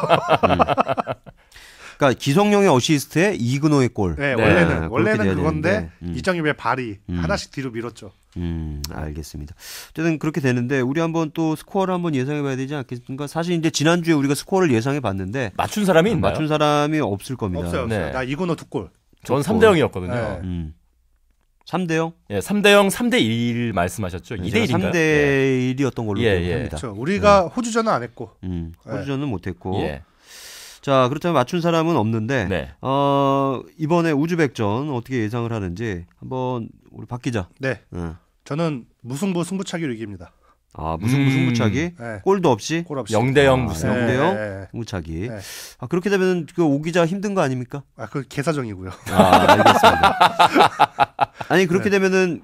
S1: 그러니까 기성용의 어시스트에 이근호의 골.
S3: 네, 원래는 그건데 이정엽의 발이 하나씩 뒤로 밀었죠.
S1: 알겠습니다. 어쨌든 그렇게 되는데 우리 한번 또 스코어를 한번 예상해봐야 되지 않겠습니까? 사실 이제 지난주에 우리가 스코어를 예상해봤는데
S2: 맞춘 사람이 있나요?
S1: 맞춘 사람이 없을 겁니다.
S3: 없어요. 나 이근호 2골.
S2: 전 3대0이었거든요.
S1: 3대0?
S2: 예, 3대0, 3대1 말씀하셨죠? 2대1인가요?
S1: 3대1이었던 걸로 기억합니다.
S3: 그렇죠. 우리가 호주전은 안 했고.
S1: 호주전은 못했고. 자, 그렇다면 맞춘 사람은 없는데 이번에 우즈벡전 어떻게 예상을 하는지 한번 우리 박 기자.
S3: 네. 저는 무승부 승부차기로 이깁니다.
S1: 무승부 승부차기? 골도 없이?
S3: 골 없이.
S2: 0대0 무승부.
S1: 0대0 승부차기. 그렇게 되면 그 오 기자 힘든 거 아닙니까?
S3: 그 개사정이고요.
S1: 알겠습니다. 아니 그렇게 되면은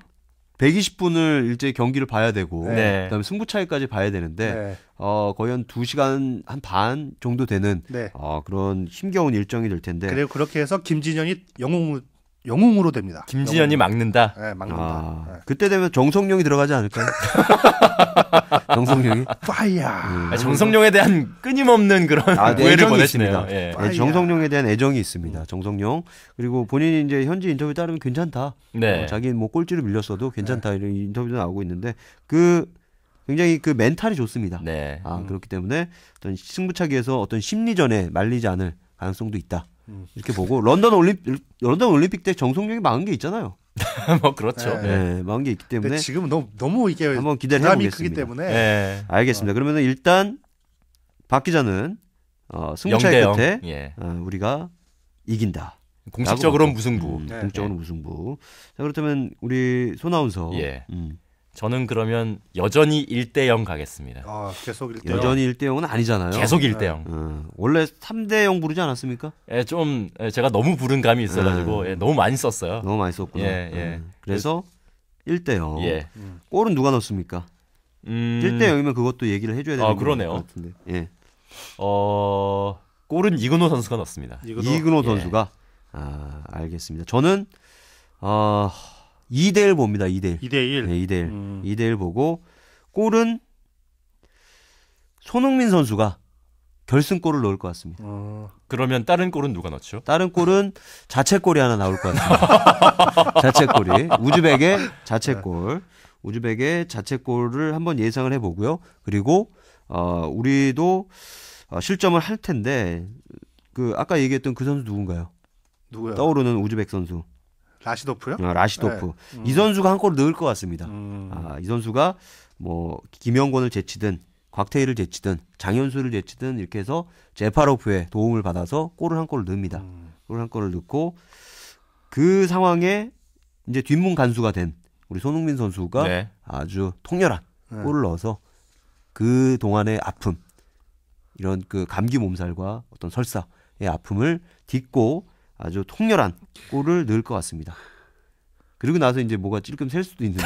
S1: 120분을 일제히 경기를 봐야 되고 그다음에 승부차기까지 봐야 되는데 거의 한 2시간 한 반 정도 되는 그런 힘겨운 일정이 될 텐데.
S3: 그리고 그렇게 해서 김진현이 영웅으로 됩니다.
S2: 김진현이 막는다.
S3: 네, 막는다.
S1: 그때 되면 정성용이 들어가지 않을까요? 정성용이?
S3: 파이야.
S2: 정성용에 대한 끊임없는 그런 오해를 보내시네요.
S1: 정성용에 대한 애정이 있습니다. 정성용. 그리고 본인이 이제 현지 인터뷰에 따르면 괜찮다. 자기는 뭐 꼴찌를 밀렸어도 괜찮다 이런 인터뷰도 나오고 있는데 굉장히 그 멘탈이 좋습니다. 그렇기 때문에 어떤 승부차기에서 어떤 심리전에 말리지 않을 가능성도 있다. 이렇게 보고 런던 올림픽 때 정성용이 막은 게 있잖아요.
S2: 뭐 그렇죠.
S1: 막은 게 있기 때문에
S3: 지금은 너무 이게
S1: 한번 기대를 해보겠습니다.
S3: 크기 때문에.
S1: 알겠습니다. 그러면 일단 박 기자는 승부차기 끝에 우리가 이긴다.
S2: 공식적으로는 무승부.
S1: 공식적으로는 무승부. 자, 그렇다면 우리 손아운서.
S2: 저는 그러면 여전히 1대0 가겠습니다.
S3: 계속 1대0.
S1: 여전히 1대0은 아니잖아요.
S2: 계속 1대0.
S1: 원래 3대0 부르지 않았습니까?
S2: 좀 제가 너무 부른 감이 있어가지고 너무 많이 썼어요.
S1: 너무 많이 썼구나. 그래서 1대0. 골은 누가 넣습니까? 1대0이면 그것도 얘기를 해줘야 되는
S2: 그러네요.
S1: 것 같은데.
S2: 골은 이근호 선수가 넣습니다.
S1: 이근호 선수가? 알겠습니다. 저는 2대1 봅니다. 2대1.
S3: 2대1.
S1: 2대1. 2대1 보고 골은 손흥민 선수가 결승골을 넣을 것 같습니다.
S2: 그러면 다른 골은 누가 넣죠?
S1: 다른 골은 자책골이 하나 나올 것 같습니다. 자책골이. 우즈벡의 자책골. 우즈벡의 자책골을 한번 예상을 해보고요. 그리고 우리도 실점을 할 텐데 아까 얘기했던 그 선수 누군가요?
S3: 누구요?
S1: 떠오르는 우즈벡 선수.
S3: 라시도프요?
S1: 라시도프. 이 선수가 한 골을 넣을 것 같습니다. 이 선수가 뭐 김영권을 제치든 곽태일을 제치든 장현수를 제치든 이렇게 해서 제파로프의 도움을 받아서 골을 한 골을 넣습니다. 골을 한 골을 넣고 그 상황에 이제 뒷문 간수가 된 우리 손흥민 선수가 아주 통렬한 골을 넣어서 그 동안의 아픔, 이런 그 감기 몸살과 어떤 설사의 아픔을 딛고 아주 통렬한 골을 넣을 것 같습니다. 그리고 나서 이제 뭐가 찔끔 셀 수도 있는데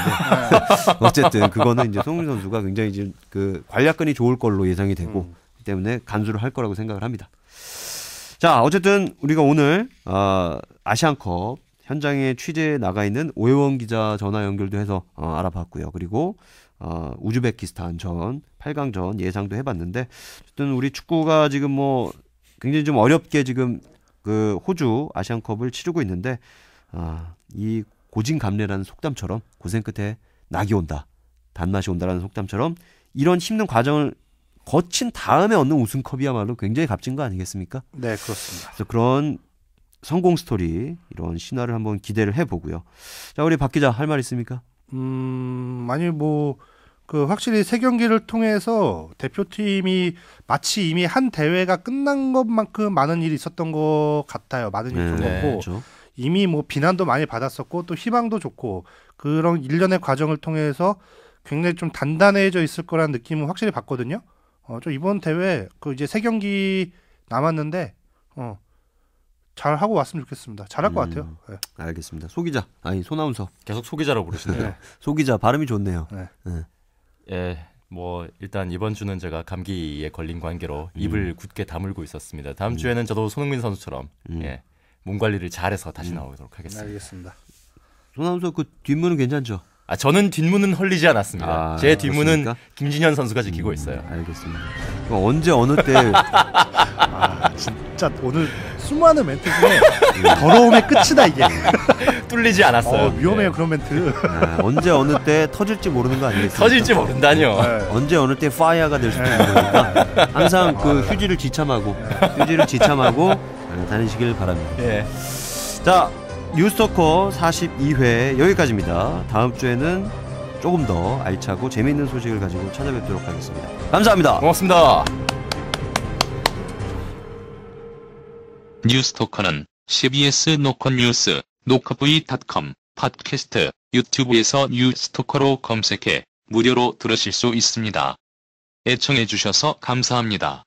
S1: 어쨌든 그거는 이제 손흥민 선수가 굉장히 이제 그 관략근이 좋을 걸로 예상이 되고 그렇기 때문에 간수를 할 거라고 생각을 합니다. 자, 어쨌든 우리가 오늘 아시안컵 현장에 취재에 나가 있는 오해원 기자 전화 연결도 해서 알아봤고요. 그리고 우즈베키스탄 전 8강전 예상도 해봤는데 어쨌든 우리 축구가 지금 뭐 굉장히 좀 어렵게 지금 그 호주 아시안컵을 치르고 있는데 이 고진감래라는 속담처럼 고생 끝에 낙이 온다, 단맛이 온다라는 속담처럼 이런 힘든 과정을 거친 다음에 얻는 우승컵이야말로 굉장히 값진 거 아니겠습니까?
S3: 네, 그렇습니다.
S1: 그래서 그런 성공 스토리, 이런 신화를 한번 기대를 해보고요. 자, 우리 박 기자 할 말 있습니까?
S3: 아니 확실히 세 경기를 통해서 대표팀이 마치 이미 한 대회가 끝난 것만큼 많은 일이 있었던 것 같아요. 많은 일이 있었고
S1: 그렇죠.
S3: 이미 비난도 많이 받았었고 또 희망도 좋고 그런 일련의 과정을 통해서 굉장히 좀 단단해져 있을 거라는 느낌은 확실히 받거든요. 좀 이번 대회 이제 세 경기 남았는데 잘 하고 왔으면 좋겠습니다. 잘할 것 같아요. 네.
S1: 알겠습니다. 소 기자, 아니 소나운서
S2: 계속 소 기자라고 부르시네요.
S3: 네.
S1: 소 기자 발음이 좋네요.
S3: 네.
S1: 네.
S2: 예, 일단 이번 주는 제가 감기에 걸린 관계로 입을 굳게 다물고 있었습니다. 다음 주에는 저도 손흥민 선수처럼 몸 관리를 잘해서 다시 나오도록 하겠습니다.
S3: 알겠습니다.
S1: 소나운서 그 뒷문은 괜찮죠?
S2: 저는 뒷문은 헐리지 않았습니다. 제 뒷문은
S1: 그렇습니까?
S2: 김진현 선수가 지키고 있어요.
S1: 알겠습니다. 언제 어느 때
S3: 진짜 오늘 수많은 멘트 중에 더러움의 끝이다 이게.
S2: 뚫리지 않았어요.
S3: 위험해요 그런 멘트.
S1: 언제 어느 때 터질지 모르는 거 아니겠습니까?
S2: 터질지 모른다뇨.
S3: 네.
S1: 언제 어느 때 파이어가 될 수도 있는 거니까 항상 그 휴지를 지참하고 다니시길 바랍니다.
S2: 예.
S1: 자, 뉴스토커 42회 여기까지입니다. 다음 주에는 조금 더 알차고 재미있는 소식을 가지고 찾아뵙도록 하겠습니다. 감사합니다.
S2: 고맙습니다.
S5: 뉴스토커는 CBS 노컷뉴스, 노컷v.com, 팟캐스트, 유튜브에서 뉴스토커로 검색해 무료로 들으실 수 있습니다. 애청해주셔서 감사합니다.